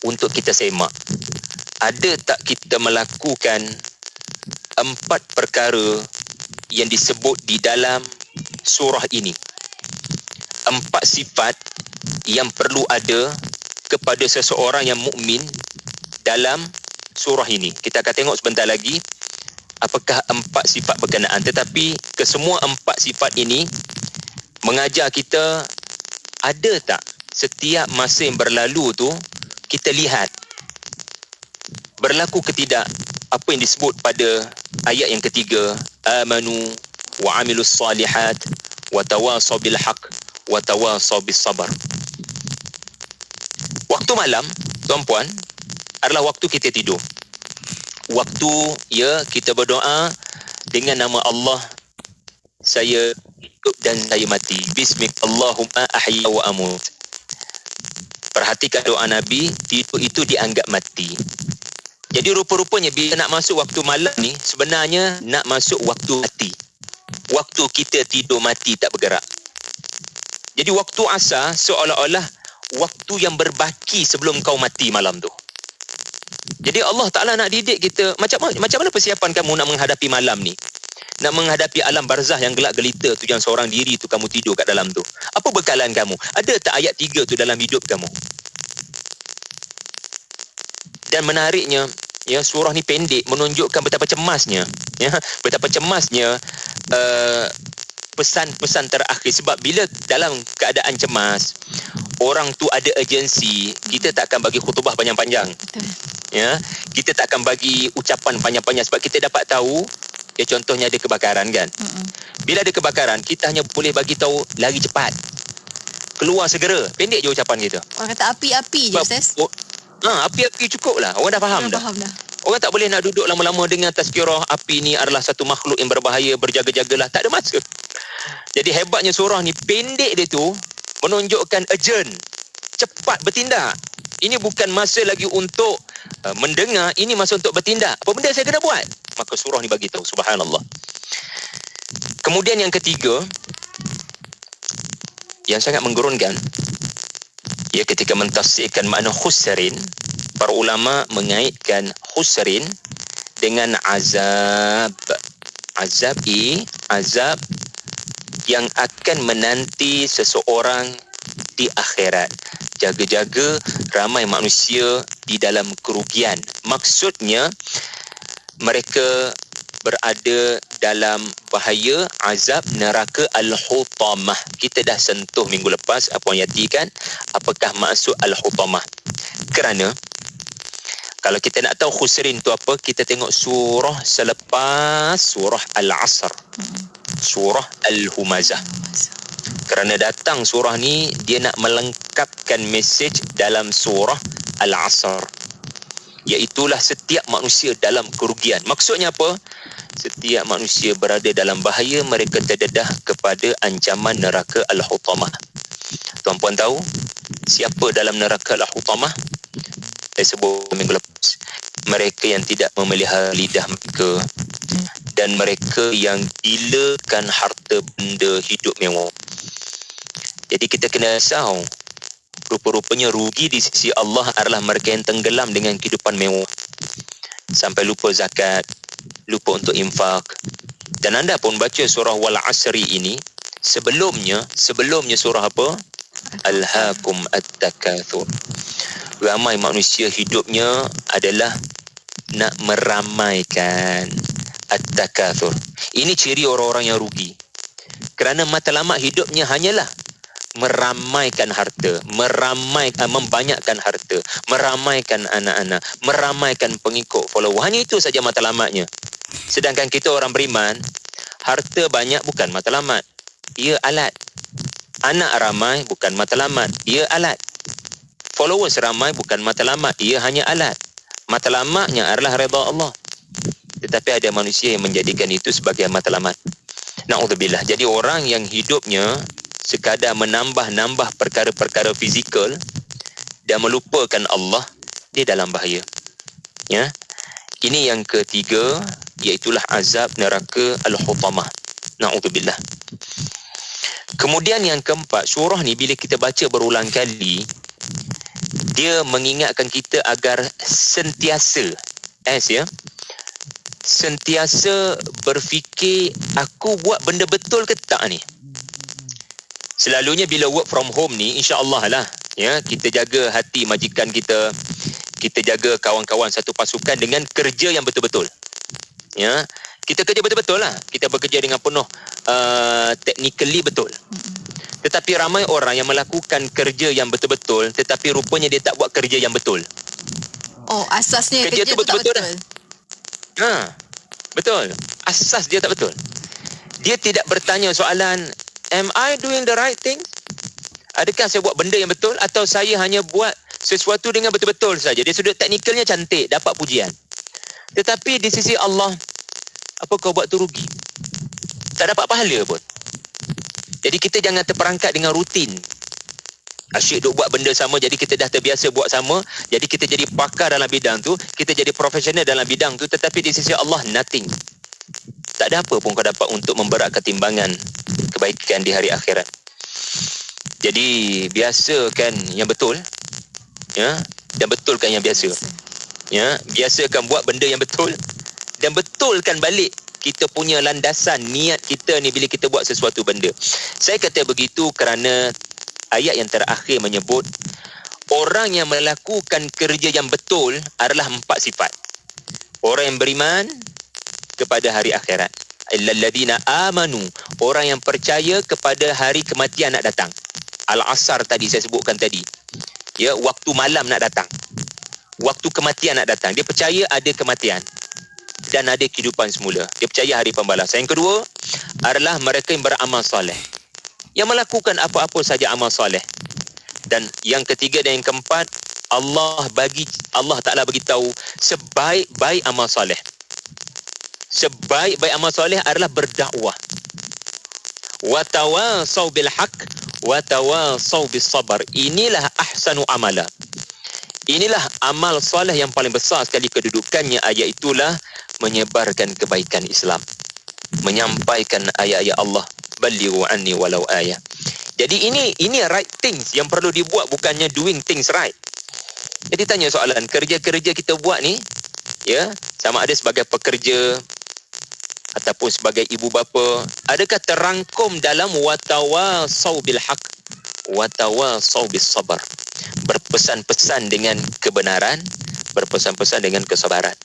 untuk kita semak. Ada tak kita melakukan 4 perkara yang disebut di dalam surah ini? 4 sifat yang perlu ada kepada seseorang yang mukmin dalam surah ini. Kita akan tengok sebentar lagi apakah 4 sifat berkenaan. Tetapi kesemua 4 sifat ini mengajar kita, ada tak setiap masa yang berlalu tu kita lihat berlaku ke tidak apa yang disebut pada ayat yang ketiga, amanu wa amilus salihat wa tawasaw bil haqq wa tawasaw bis sabar. Waktu malam, tuan-puan, adalah waktu kita tidur. Waktu kita berdoa dengan nama Allah, saya hidup dan saya mati. Bismillahumma ahya wa amut. Perhatikan doa Nabi, tidur itu dianggap mati. Jadi rupa-rupanya bila nak masuk waktu malam ni, sebenarnya nak masuk waktu mati. Waktu kita tidur mati tak bergerak. Jadi waktu asar seolah-olah waktu yang berbaki sebelum kau mati malam tu. Jadi Allah Ta'ala nak didik kita, macam mana persiapan kamu nak menghadapi malam ni? Nak menghadapi alam barzah yang gelap gelita tu, yang seorang diri tu kamu tidur kat dalam tu. Apa bekalan kamu? Ada tak ayat 3 tu dalam hidup kamu? Dan menariknya, surah ni pendek, menunjukkan betapa cemasnya, betapa cemasnya pesan-pesan terakhir. Sebab bila dalam keadaan cemas, orang tu ada urgensi, kita tak akan bagi khutbah panjang-panjang. Kita tak akan bagi ucapan panjang-panjang sebab kita dapat tahu, contohnya ada kebakaran kan. Bila ada kebakaran, kita hanya boleh bagi tahu lari cepat, keluar segera. Pendek je ucapan kita. Orang kata api-api je, Ustaz. Api-api cukup lah. Orang dah faham dah. Orang tak boleh nak duduk lama-lama dengan tazkirah api ni adalah satu makhluk yang berbahaya, berjaga-jagalah. Tak ada masa. Jadi hebatnya surah ni, pendek dia tu menunjukkan urgent, cepat bertindak. Ini bukan masa lagi untuk mendengar, ini masa untuk bertindak. Apa benda saya kena buat? Maka surah ni bagi tahu, subhanallah. Kemudian yang ketiga, yang sangat menggerunkan, ketika mentafsirkan makna khusrin, para ulama mengaitkan khusrin dengan azab. Azab yang akan menanti seseorang di akhirat. Jaga-jaga ramai manusia di dalam kerugian. Maksudnya mereka berada dalam bahaya azab neraka Al-Hutamah. Kita dah sentuh minggu lepas, Puan Yati kan, apakah maksud Al-Hutamah. Kerana kalau kita nak tahu khusrin tu apa, kita tengok surah selepas surah Al-Asr, surah Al-Humazah. Kerana datang surah ni, dia nak melengkapkan mesej dalam surah Al-Asr, iaitulah setiap manusia dalam kerugian. Maksudnya apa? Setiap manusia berada dalam bahaya, mereka terdedah kepada ancaman neraka Al-Hutamah. Tuan-puan tahu siapa dalam neraka Al-Hutamah? Saya sebut minggu lepas. Mereka yang tidak memelihara lidah mereka, dan mereka yang gilakan harta benda hidup mewah. Jadi kita kena risau. Rupa-rupanya rugi di sisi Allah adalah mereka yang tenggelam dengan kehidupan mewah, sampai lupa zakat, lupa untuk infak. Dan anda pun baca surah Wal Asri ini, sebelumnya surah apa? Alhaakum at-takathur. Ramai manusia hidupnya adalah nak meramaikan at-takathur. Ini ciri orang-orang yang rugi. Kerana matlamat hidupnya hanyalah meramaikan harta, membanyakkan harta, meramaikan anak-anak, meramaikan pengikut follower. Hanya itu saja matlamatnya. Sedangkan kita orang beriman, harta banyak bukan matlamat, ia alat. Anak ramai bukan matlamat, ia alat. Followers ramai bukan matlamat, ia hanya alat. Matlamatnya adalah redha Allah. Tetapi ada manusia yang menjadikan itu sebagai matlamat. Na'udzubillah. Jadi orang yang hidupnya sekadar menambah-nambah perkara-perkara fizikal dan melupakan Allah, dia dalam bahaya. Ya. Ini yang ketiga, iaitulah azab neraka Al-Hutamah. Na'udzubillah. Kemudian yang keempat, surah ni bila kita baca berulang kali, dia mengingatkan kita agar sentiasa sentiasa berfikir, aku buat benda betul ke tak ni. Selalunya bila work from home ni, insya-Allah lah, ya, kita jaga hati majikan kita, kita jaga kawan-kawan satu pasukan dengan kerja yang betul-betul. Ya, kita kerja betul-betul lah. Kita bekerja dengan penuh technically betul. Tetapi ramai orang yang melakukan kerja yang betul-betul, tetapi rupanya dia tak buat kerja yang betul. Oh, asasnya kerja tu tak betul. Betul. Asas dia tak betul. Dia tidak bertanya soalan, am I doing the right thing? Adakah saya buat benda yang betul, atau saya hanya buat sesuatu dengan betul-betul saja? Dia sudut teknikalnya cantik, dapat pujian. Tetapi di sisi Allah, apa kau buat tu rugi? Tak dapat pahala pun. Jadi kita jangan terperangkap dengan rutin. Asyik duk buat benda sama, jadi kita dah terbiasa buat sama, jadi kita jadi pakar dalam bidang tu, kita jadi profesional dalam bidang tu, tetapi di sisi Allah nothing. Tak ada apa pun kau dapat untuk memberatkan timbangan kebaikan di hari akhirat. Jadi biasakan yang betul, ya, dan betulkan yang biasa. Ya, biasakan buat benda yang betul dan betulkan balik kita punya landasan niat kita ni bila kita buat sesuatu benda. Saya kata begitu kerana ayat yang terakhir menyebut orang yang melakukan kerja yang betul adalah 4 sifat. Orang yang beriman kepada hari akhirat, alladzina amanu, orang yang percaya kepada hari kematian nak datang. Al-Asr tadi saya sebutkan tadi. Ya, waktu malam nak datang. Waktu kematian nak datang. Dia percaya ada kematian dan ada kehidupan semula. Dia percaya hari pembalasan. Yang kedua adalah mereka yang beramal soleh, yang melakukan apa-apa saja amal soleh. Dan yang ketiga dan yang keempat, Allah Ta'ala beritahu sebaik-baik amal soleh. Sebaik-baik amal soleh adalah berdakwah. Wa tawasaw bil haqq wa tawasaw bis sabar. Inilah ahsanu amala. Inilah amal soleh yang paling besar sekali kedudukannya. Ayat itulah menyebarkan kebaikan Islam, menyampaikan ayat-ayat Allah, balighu anni walau ayah. Jadi ini right things yang perlu dibuat, bukannya doing things right. Jadi tanya soalan, kerja-kerja kita buat ni, ya, sama ada sebagai pekerja ataupun sebagai ibu bapa, adakah terangkum dalam watawasaw bil haq, Watawasau bis sabar. Berpesan-pesan dengan kebenaran, berpesan-pesan dengan kesabaran.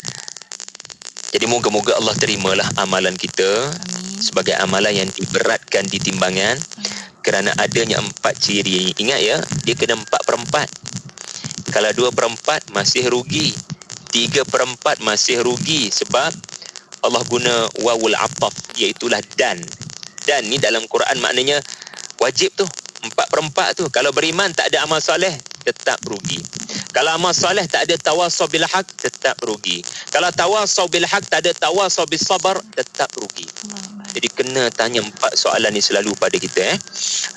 Jadi moga-moga Allah terimalah amalan kita sebagai amalan yang diberatkan di timbangan kerana adanya 4 ciri. Ingat ya, dia kena 4/4. Kalau 2/4 masih rugi, 3/4 masih rugi sebab Allah guna wawul ataf, iaitulah dan. Dan ni dalam Quran maknanya wajib tu. 4/4 tu. Kalau beriman tak ada amal soleh, tetap rugi. Kalau amal soleh tak ada tawasau bil haq, tetap rugi. Kalau tawasau bil haq tak ada tawasau bis sabar, tetap rugi. Jadi kena tanya 4 soalan ni selalu pada kita.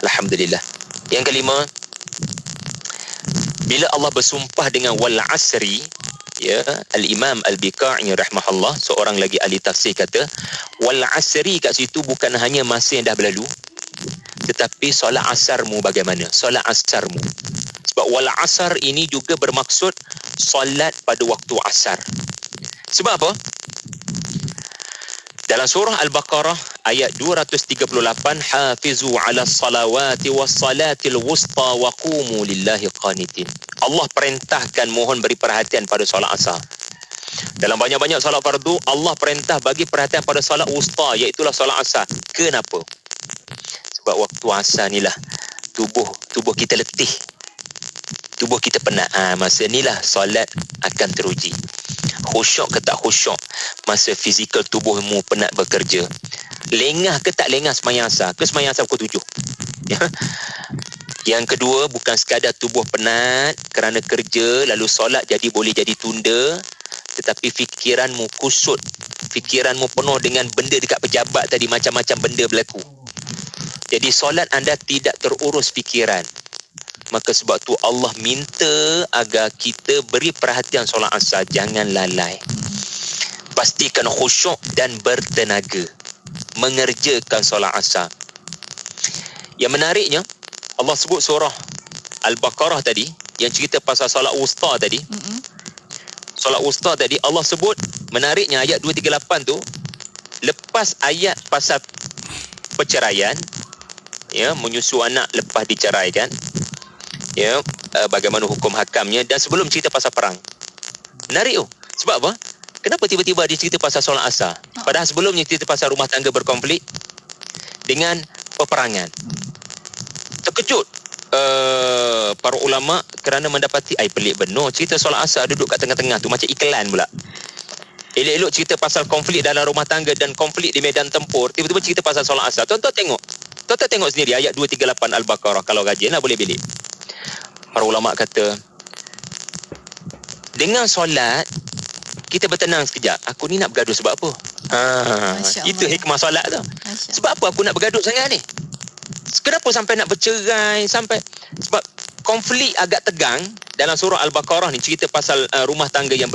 Alhamdulillah. Yang kelima, bila Allah bersumpah dengan wal asri, ya, Al-Imam Al-Biqai rahimahullah, seorang lagi ahli tafsir kata, wal asri kat situ bukan hanya masa yang dah berlalu, tetapi solat asarmu bagaimana? Solat asarmu. Sebab wal asar ini juga bermaksud solat pada waktu asar. Sebab apa? Dalam surah Al-Baqarah ayat 238, hafizu ala salawati was salatil wusta wa qumu lillahi qanitin. Allah perintahkan mohon beri perhatian pada solat asar. Dalam banyak-banyak solat fardu, Allah perintah bagi perhatian pada solat wusta, iaitulah solat asar. Kenapa? Sebab waktu asar ni lah tubuh kita letih, tubuh kita penat. Masa ni lah solat akan teruji. Khusyuk ke tak khusyuk, masa fizikal tubuhmu penat bekerja. Lengah ke tak lengah sembahyang asar, ke sembahyang asar pukul 7. Ya. Yang kedua, bukan sekadar tubuh penat kerana kerja lalu solat jadi boleh jadi tunda, tetapi fikiranmu kusut, fikiranmu penuh dengan benda dekat pejabat tadi, macam-macam benda berlaku. Jadi solat anda tidak terurus fikiran. Maka sebab tu Allah minta agar kita beri perhatian solat asar, jangan lalai. Pastikan khusyuk dan bertenaga mengerjakan solat asar. Yang menariknya, Allah sebut surah Al-Baqarah tadi yang cerita pasal solat wusta tadi. Solat wusta tadi Allah sebut, menariknya ayat 238 tu, lepas ayat pasal perceraian, ya, menyusu anak lepas diceraikan, ya, bagaimana hukum hakamnya, dan sebelum cerita pasal perang. Menarik tu. Sebab apa? Kenapa tiba-tiba dia cerita pasal solat asar? Padahal sebelumnya cerita pasal rumah tangga berkonflik dengan peperangan. Terkejut para ulama kerana mendapati pelik benar cerita solat asar duduk kat tengah-tengah tu, macam iklan pula. Elok-elok cerita pasal konflik dalam rumah tangga dan konflik di medan tempur, tiba-tiba cerita pasal solat asar. Tuan-tuan tengok sendiri ayat 238 Al-Baqarah. Kalau rajin lah boleh belik. Para ulama kata, dengan solat kita bertenang sekejap. Aku ni nak bergaduh sebab apa? Itu hikmah solat tu. Sebab apa aku nak bergaduh sangat ni? Kenapa sampai nak bercerai? Sebab konflik agak tegang. Dalam surah Al-Baqarah ni cerita pasal rumah tangga yang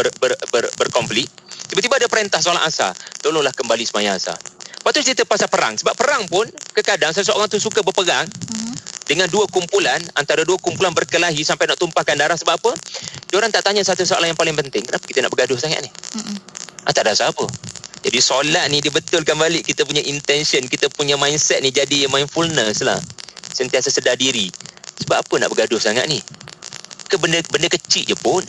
berkonflik. Tiba-tiba ada perintah solat asar. Tolonglah kembali sembahyang asar. Lepas tu cerita pasal perang. Sebab perang pun kadang-kadang seseorang tu suka berperang dengan antara dua kumpulan berkelahi sampai nak tumpahkan darah. Sebab apa? Diorang tak tanya satu soalan yang paling penting. Kenapa kita nak bergaduh sangat ni? Tak ada asal apa. Jadi solat ni dia betulkan balik kita punya intention, kita punya mindset ni jadi mindfulness lah. Sentiasa sedar diri. Sebab apa nak bergaduh sangat ni? Ke benda kecil je pun.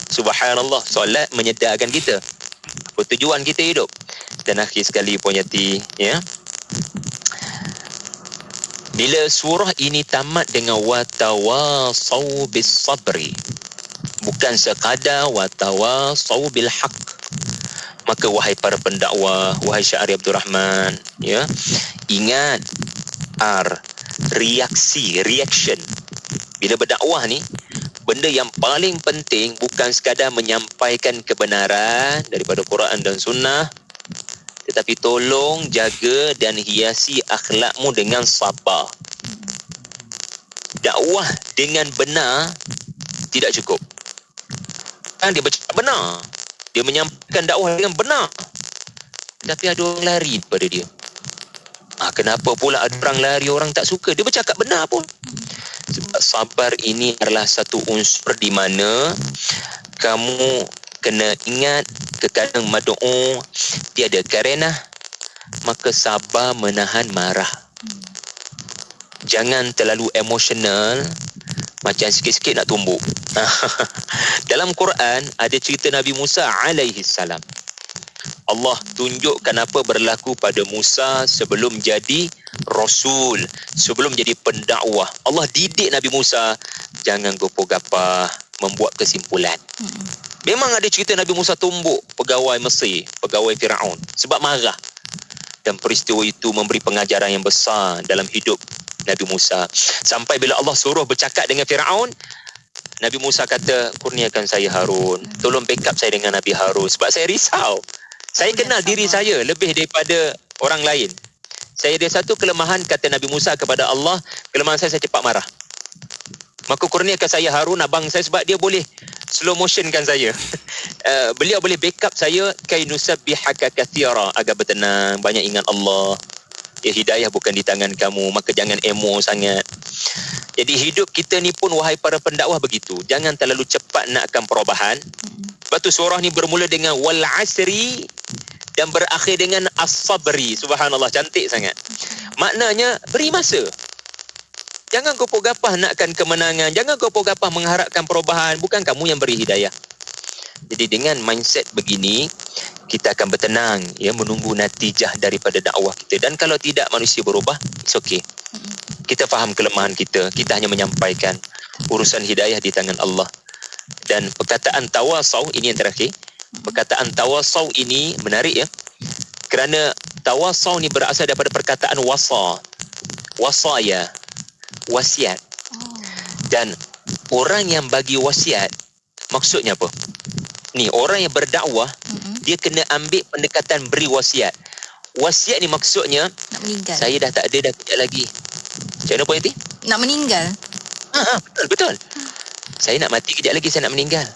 Subhanallah, solat menyedarkan kita. Apa tujuan kita hidup? Dan akhir sekali Puan Yati, ya. Bila surah ini tamat dengan watawasau bis sabri, bukan sekadar watawasau bil haq, maka wahai para pendakwah, wahai Syahri Abdul Rahman, ya, ingat reaction. Bila berdakwah ni, benda yang paling penting bukan sekadar menyampaikan kebenaran daripada Quran dan Sunnah, tetapi tolong jaga dan hiasi akhlakmu dengan sabar. Dakwah dengan benar tidak cukup. Dia bercakap benar, dia menyampaikan dakwah dengan benar, tapi ada orang lari daripada dia. Kenapa pula ada orang lari, orang tak suka? Dia bercakap benar pun. Sebab sabar ini adalah satu unsur di mana kamu kena ingat, kadang madu'u tiada karenah, maka sabar menahan marah. jangan terlalu emosional, macam sikit-sikit nak tumbuk. Dalam Quran ada cerita Nabi Musa alaihi salam. Allah tunjukkan apa berlaku pada Musa sebelum jadi rasul, sebelum jadi pendakwah. Allah didik Nabi Musa, jangan gopoh-gapah membuat kesimpulan. Memang ada cerita Nabi Musa tumbuk pegawai Mesir, pegawai Firaun sebab marah. Dan peristiwa itu memberi pengajaran yang besar dalam hidup Nabi Musa. Sampai bila Allah suruh bercakap dengan Firaun, Nabi Musa kata, kurniakan saya Harun, tolong backup saya dengan Nabi Harun sebab saya risau. Saya kenal diri saya lebih daripada orang lain. Saya ada satu kelemahan, kata Nabi Musa kepada Allah, kelemahan saya cepat marah. Maka kurniakan saya Harun, abang saya, sebab dia boleh slow motionkan saya. Beliau boleh backup saya, kai nusabbihaka katsira, agar bertenang, banyak ingat Allah. Ya, hidayah bukan di tangan kamu, maka jangan emo sangat. Jadi hidup kita ni pun, wahai para pendakwah, begitu. Jangan terlalu cepat nakkan perubahan. Sebab tu surah ni bermula dengan wal asri dan berakhir dengan as-sabri. Subhanallah, cantik sangat. Maknanya beri masa. Jangan gopoh-gapah nakkan kemenangan, jangan gopoh-gapah mengharapkan perubahan, bukan kamu yang beri hidayah. Jadi dengan mindset begini, kita akan bertenang ya, menunggu natijah daripada dakwah kita. Dan kalau tidak manusia berubah, it's okay. Kita faham kelemahan kita, kita hanya menyampaikan. Urusan hidayah di tangan Allah. Dan perkataan tawasau ini yang terakhir. Perkataan tawasau ini menarik ya. Kerana tawasau ni berasal daripada perkataan wasa. Wasaya. Wasiat. Dan orang yang bagi wasiat, maksudnya apa? Ni orang yang berdakwah, dia kena ambil pendekatan beri wasiat. Wasiat ni maksudnya, Nak meninggal. saya dah tak ada dah kejap lagi. Macam mana Puan Yati? Nak meninggal. Betul. Saya nak mati kejap lagi, saya nak meninggal.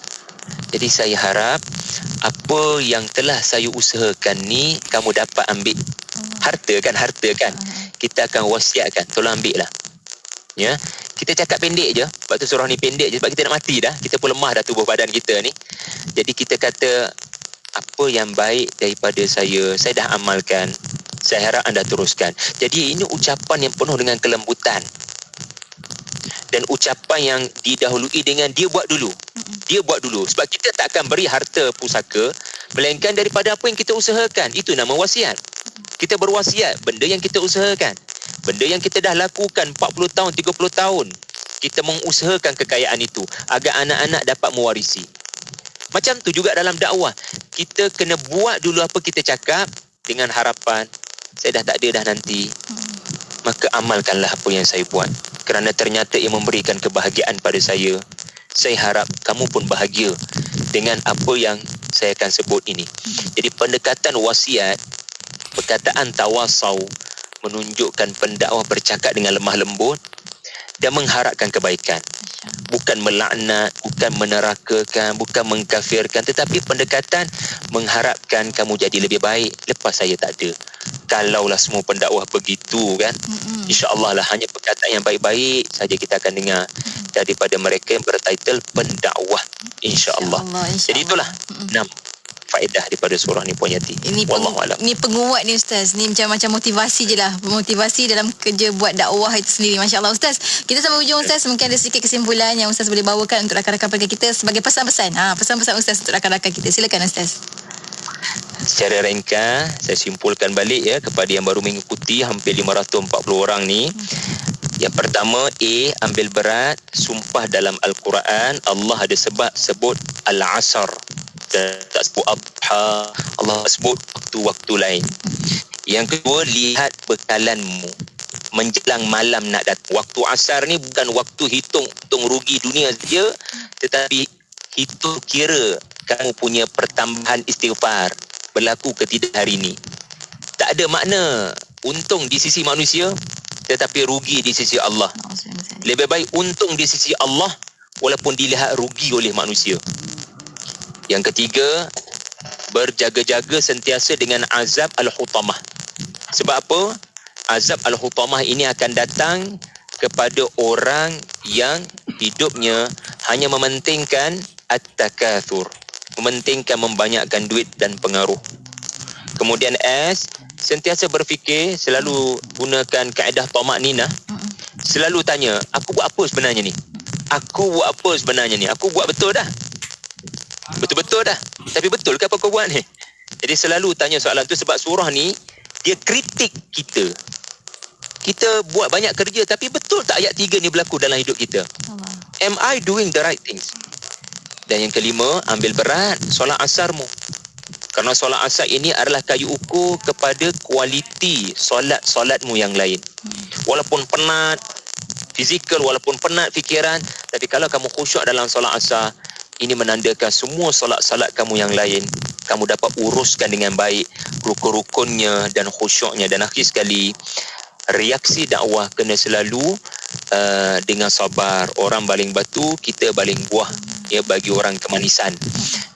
Jadi saya harap apa yang telah saya usahakan ni kamu dapat ambil. Harta kan. Kita akan wasiatkan, tolong ambil lah. Ya, kita cakap pendek je. Sebab tu surah ni pendek je, sebab kita nak mati dah. Kita pun lemah dah tubuh badan kita ni. Jadi kita kata, apa yang baik daripada saya dah amalkan. Saya harap anda teruskan. Jadi ini ucapan yang penuh dengan kelembutan. Dan ucapan yang didahului dengan dia buat dulu. Dia buat dulu. Sebab kita tak akan beri harta pusaka, melainkan daripada apa yang kita usahakan. Itu nama wasiat. Kita berwasiat benda yang kita usahakan. Benda yang kita dah lakukan 40 tahun, 30 tahun. Kita mengusahakan kekayaan itu agar anak-anak dapat mewarisi. Macam tu juga dalam dakwah. Kita kena buat dulu apa kita cakap dengan harapan, saya dah tak ada dah nanti. Maka amalkanlah apa yang saya buat. Kerana ternyata ia memberikan kebahagiaan pada saya. Saya harap kamu pun bahagia dengan apa yang saya akan sebut ini. Jadi pendekatan wasiat, perkataan tawasau, menunjukkan pendakwah bercakap dengan lemah lembut dan mengharapkan kebaikan. Bukan melaknat, bukan menerakakan, bukan mengkafirkan, tetapi pendekatan mengharapkan kamu jadi lebih baik lepas saya tak ada. Kalaulah semua pendakwah begitu kan, insya-Allah lah hanya perkataan yang baik-baik saja kita akan dengar daripada mereka yang bertitle pendakwah, insya-Allah. Jadi itulah 6 faedah daripada surah ni Puan Yati. Wallahualam. Ini penguat ni Ustaz. Ni macam motivasi je lah. Motivasi dalam kerja buat dakwah itu sendiri. Masya Allah Ustaz. Kita sampai hujung Ustaz. Mungkin ada sedikit kesimpulan yang Ustaz boleh bawakan untuk rakan-rakan pendengar kita sebagai pesan-pesan. Pesan-pesan Ustaz untuk rakan-rakan kita. Silakan Ustaz. Secara ringkas, saya simpulkan balik ya kepada yang baru mengikuti hampir 540 orang ni. Yang pertama, ambil berat. Sumpah dalam Al-Quran, Allah ada sebut Al-Asr. Tak sebut Adha, Allah sebut waktu-waktu lain. Yang kedua, lihat bekalanmu menjelang malam nak datang. Waktu asar ni bukan waktu hitung rugi dunia saja, tetapi hitung kira kamu punya pertambahan istighfar berlaku ke tidak hari ini. Tak ada makna untung di sisi manusia tetapi rugi di sisi Allah. Lebih baik untung di sisi Allah walaupun dilihat rugi oleh manusia. Yang ketiga, berjaga-jaga sentiasa dengan azab al-hutamah. Sebab apa? Azab al-hutamah ini akan datang kepada orang yang hidupnya hanya mementingkan at-takathur, mementingkan membanyakkan duit dan pengaruh. Kemudian sentiasa berfikir, selalu gunakan kaedah tamak ninah. selalu tanya, aku buat apa sebenarnya ni? Aku buat apa sebenarnya ni? Aku buat betul dah. Betul-betul dah. Tapi betul ke apa kau buat ni? Jadi selalu tanya soalan tu sebab surah ni dia kritik kita. Kita buat banyak kerja tapi betul tak ayat 3 ni berlaku dalam hidup kita? Am I doing the right things? Dan yang kelima, ambil berat solat asarmu. Kerana solat asar ini adalah kayu ukur kepada kualiti solat-solatmu yang lain. Walaupun penat fizikal, walaupun penat fikiran, tapi kalau kamu khusyuk dalam solat asar, ini menandakan semua solat-solat kamu yang lain kamu dapat uruskan dengan baik, rukun-rukunnya dan khusyuknya. Dan akhir sekali, reaksi dakwah kena selalu dengan sabar. Orang baling batu, kita baling buah, ya, bagi orang kemanisan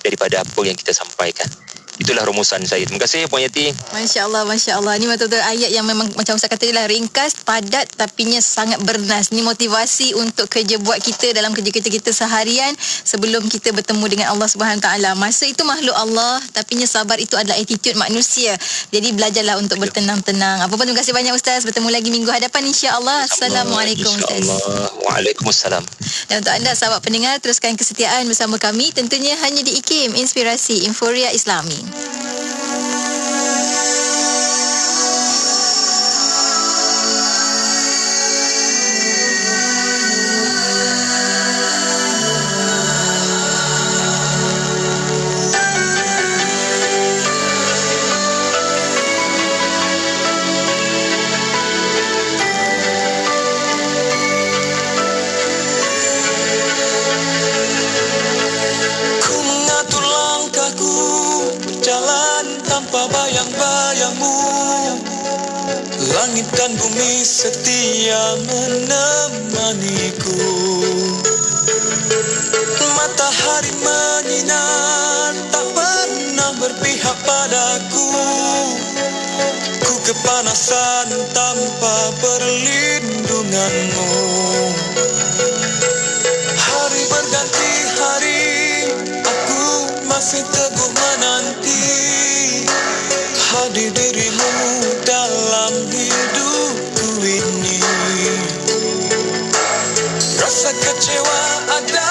daripada apa yang kita sampaikan. Itulah rumusan saya. Terima kasih Puan Yati. Masya Allah, Masya Allah. Ini betul-betul ayat yang memang macam Ustaz kata lah, ringkas, padat tapinya sangat bernas. Ini motivasi untuk kerja buat kita dalam kerja-kerja kita seharian sebelum kita bertemu dengan Allah Subhanahu Taala. Masa itu makhluk Allah, tapinya sabar itu adalah attitude manusia. Jadi belajarlah untuk bertenang-tenang. Apa pun, terima kasih banyak Ustaz. Bertemu lagi minggu hadapan insya-Allah. Assalamualaikum Ustaz. Waalaikumsalam. Dan untuk anda sahabat pendengar, teruskan kesetiaan bersama kami tentunya hanya di IKIM, Inspirasi Inforia Islami. Ku mengatur langkahku, berjalan tanpa bayang-bayangmu. Langit dan bumi setia menemaniku. Matahari menyinar, tak pernah berpihak padaku. Ku kepanasan tanpa perlindunganmu. Hari berganti hari, aku masih teguh menanti hadir dirimu dalam hidupku ini. Rasa kecewa ada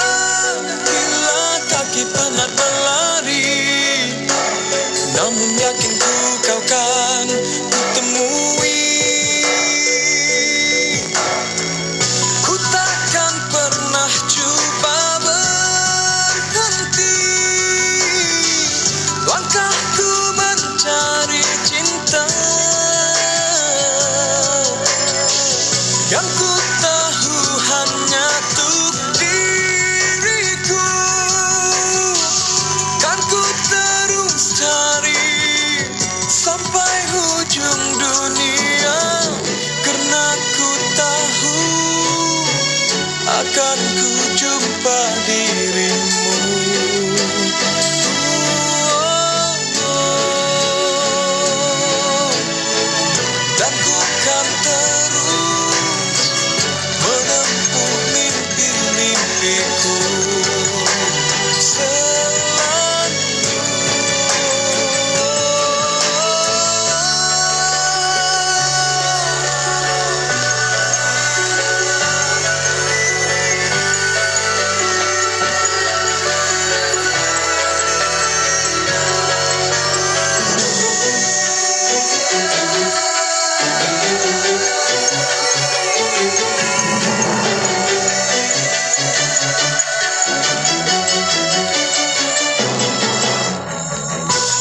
bila kaki penat berlari, namun yakinku kau kan kutemui. Ku takkan pernah coba berhenti, langkahku mencari cinta yang ku tahu hanya untuk diriku. Kan ku terus cari sampai ujung dunia, karena ku tahu akan ku jumpa dirimu. Dan ku kan terus menempuh mimpi-mimpiku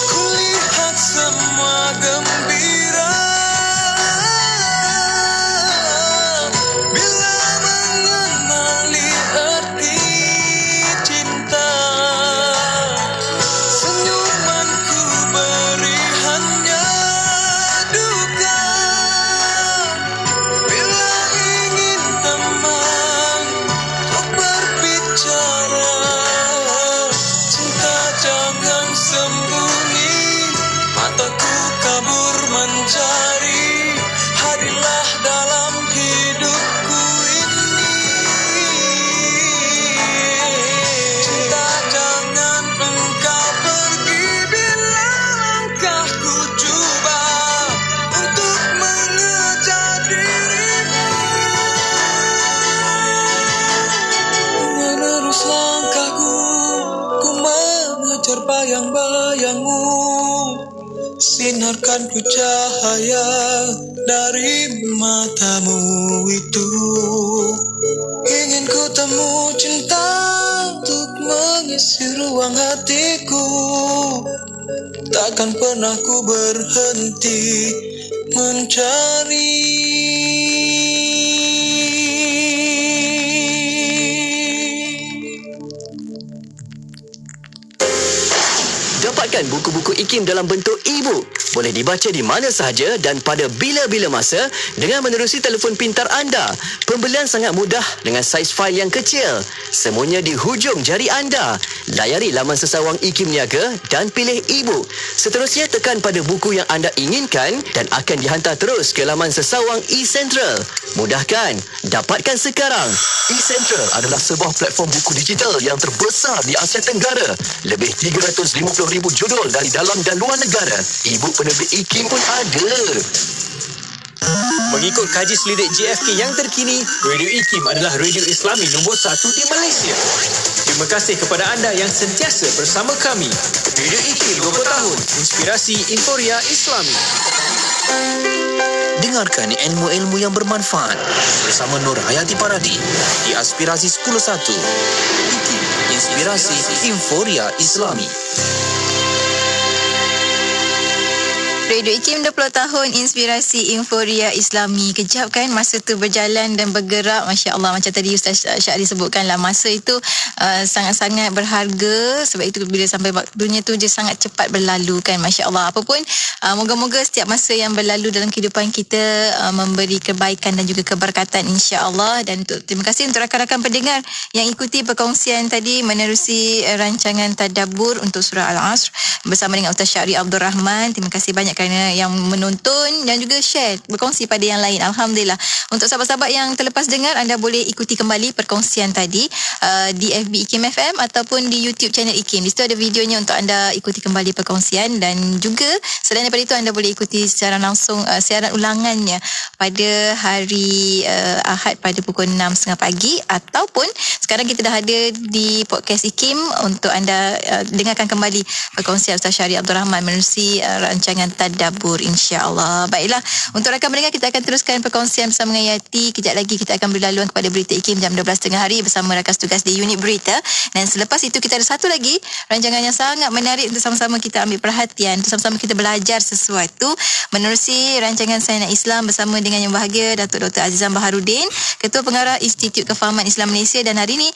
kulihat semua gembira bila mengenali arti cinta. Senyumanku beri hanya duka matamu itu. Ingin ku temu cinta untuk mengisi ruang hatiku. Takkan pernah ku berhenti mencari. Dapatkan buku-buku IKIM dalam bentuk e-book. Boleh dibaca di mana sahaja dan pada bila-bila masa dengan menerusi telefon pintar anda. Pembelian sangat mudah dengan saiz fail yang kecil. Semuanya di hujung jari anda. Layari laman sesawang IKIM Niaga dan pilih e-book. Seterusnya tekan pada buku yang anda inginkan dan akan dihantar terus ke laman sesawang eCentral. Mudah kan? Dapatkan sekarang. eCentral adalah sebuah platform buku digital yang terbesar di Asia Tenggara. Lebih 350,000 judul dari dalam dan luar negara. E-book penerbit IKIM pun ada. Mengikut kaji selidik JFK yang terkini, Radio IKIM adalah radio Islami nombor 1 di Malaysia. Terima kasih kepada anda yang sentiasa bersama kami. Radio IKIM 20 tahun, inspirasi inforia Islami. Dengarkan ilmu-ilmu yang bermanfaat bersama Nur Hayati Paradi di Aspirasi 10.1. IKIM, inspirasi inforia Islami. Radio IKIM 20 tahun inspirasi inforia Islami. Kejap kan masa tu berjalan dan bergerak. Masya Allah, macam tadi Ustaz Syahri sebutkanlah, masa itu sangat-sangat berharga. Sebab itu bila sampai waktunya tu dia sangat cepat berlalu kan. Masya Allah. Apapun moga-moga setiap masa yang berlalu dalam kehidupan kita memberi kebaikan dan juga keberkatan, insya Allah. Dan terima kasih untuk rakan-rakan pendengar yang ikuti perkongsian tadi menerusi rancangan Tadabbur untuk surah Al-Asr bersama dengan Ustaz Syahri Abdul Rahman. Terima kasih banyak kerana yang menonton dan juga share, berkongsi pada yang lain. Alhamdulillah. Untuk sahabat-sahabat yang terlepas dengar, anda boleh ikuti kembali perkongsian tadi di FB IKIM FM ataupun di YouTube channel IKIM. Di situ ada videonya untuk anda ikuti kembali perkongsian, dan juga selain daripada itu anda boleh ikuti secara langsung siaran ulangannya pada hari Ahad pada pukul 6.30 pagi, ataupun sekarang kita dah ada di podcast IKIM untuk anda dengarkan kembali perkongsian Ustaz Syahri Abdul Rahman menerusi rancangan Tadabbur, insya-Allah. Baiklah, untuk rakan pendengar, kita akan teruskan perkongsian bersama dengan Yati. Kejap lagi kita akan beri laluan kepada berita IKIM jam 12.30 hari bersama rakan tugas di unit berita. Dan selepas itu kita ada satu lagi rancangan yang sangat menarik untuk sama-sama kita ambil perhatian, untuk sama-sama kita belajar sesuatu menerusi rancangan Sains Islam bersama dengan yang bahagia Datuk Dr. Azizan Baharudin, Ketua Pengarah Institut Kefahaman Islam Malaysia. Dan hari ini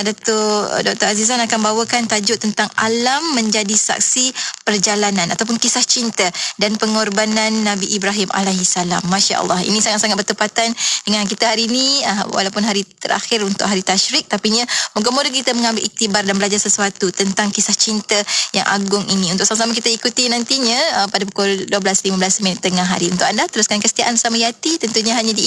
Datuk Dr. Azizan akan bawakan tajuk tentang alam menjadi saksi perjalanan ataupun kisah cinta dan pengorbanan Nabi Ibrahim alaihissalam. Masya Allah, ini sangat-sangat bertepatan dengan kita hari ini, walaupun hari terakhir untuk hari tasyrik, tapi moga-moga kita mengambil iktibar dan belajar sesuatu tentang kisah cinta yang agung ini. Untuk sama-sama kita ikuti nantinya pada pukul 12.15 tengah hari. Untuk anda, teruskan kesetiaan bersama Yati, tentunya hanya di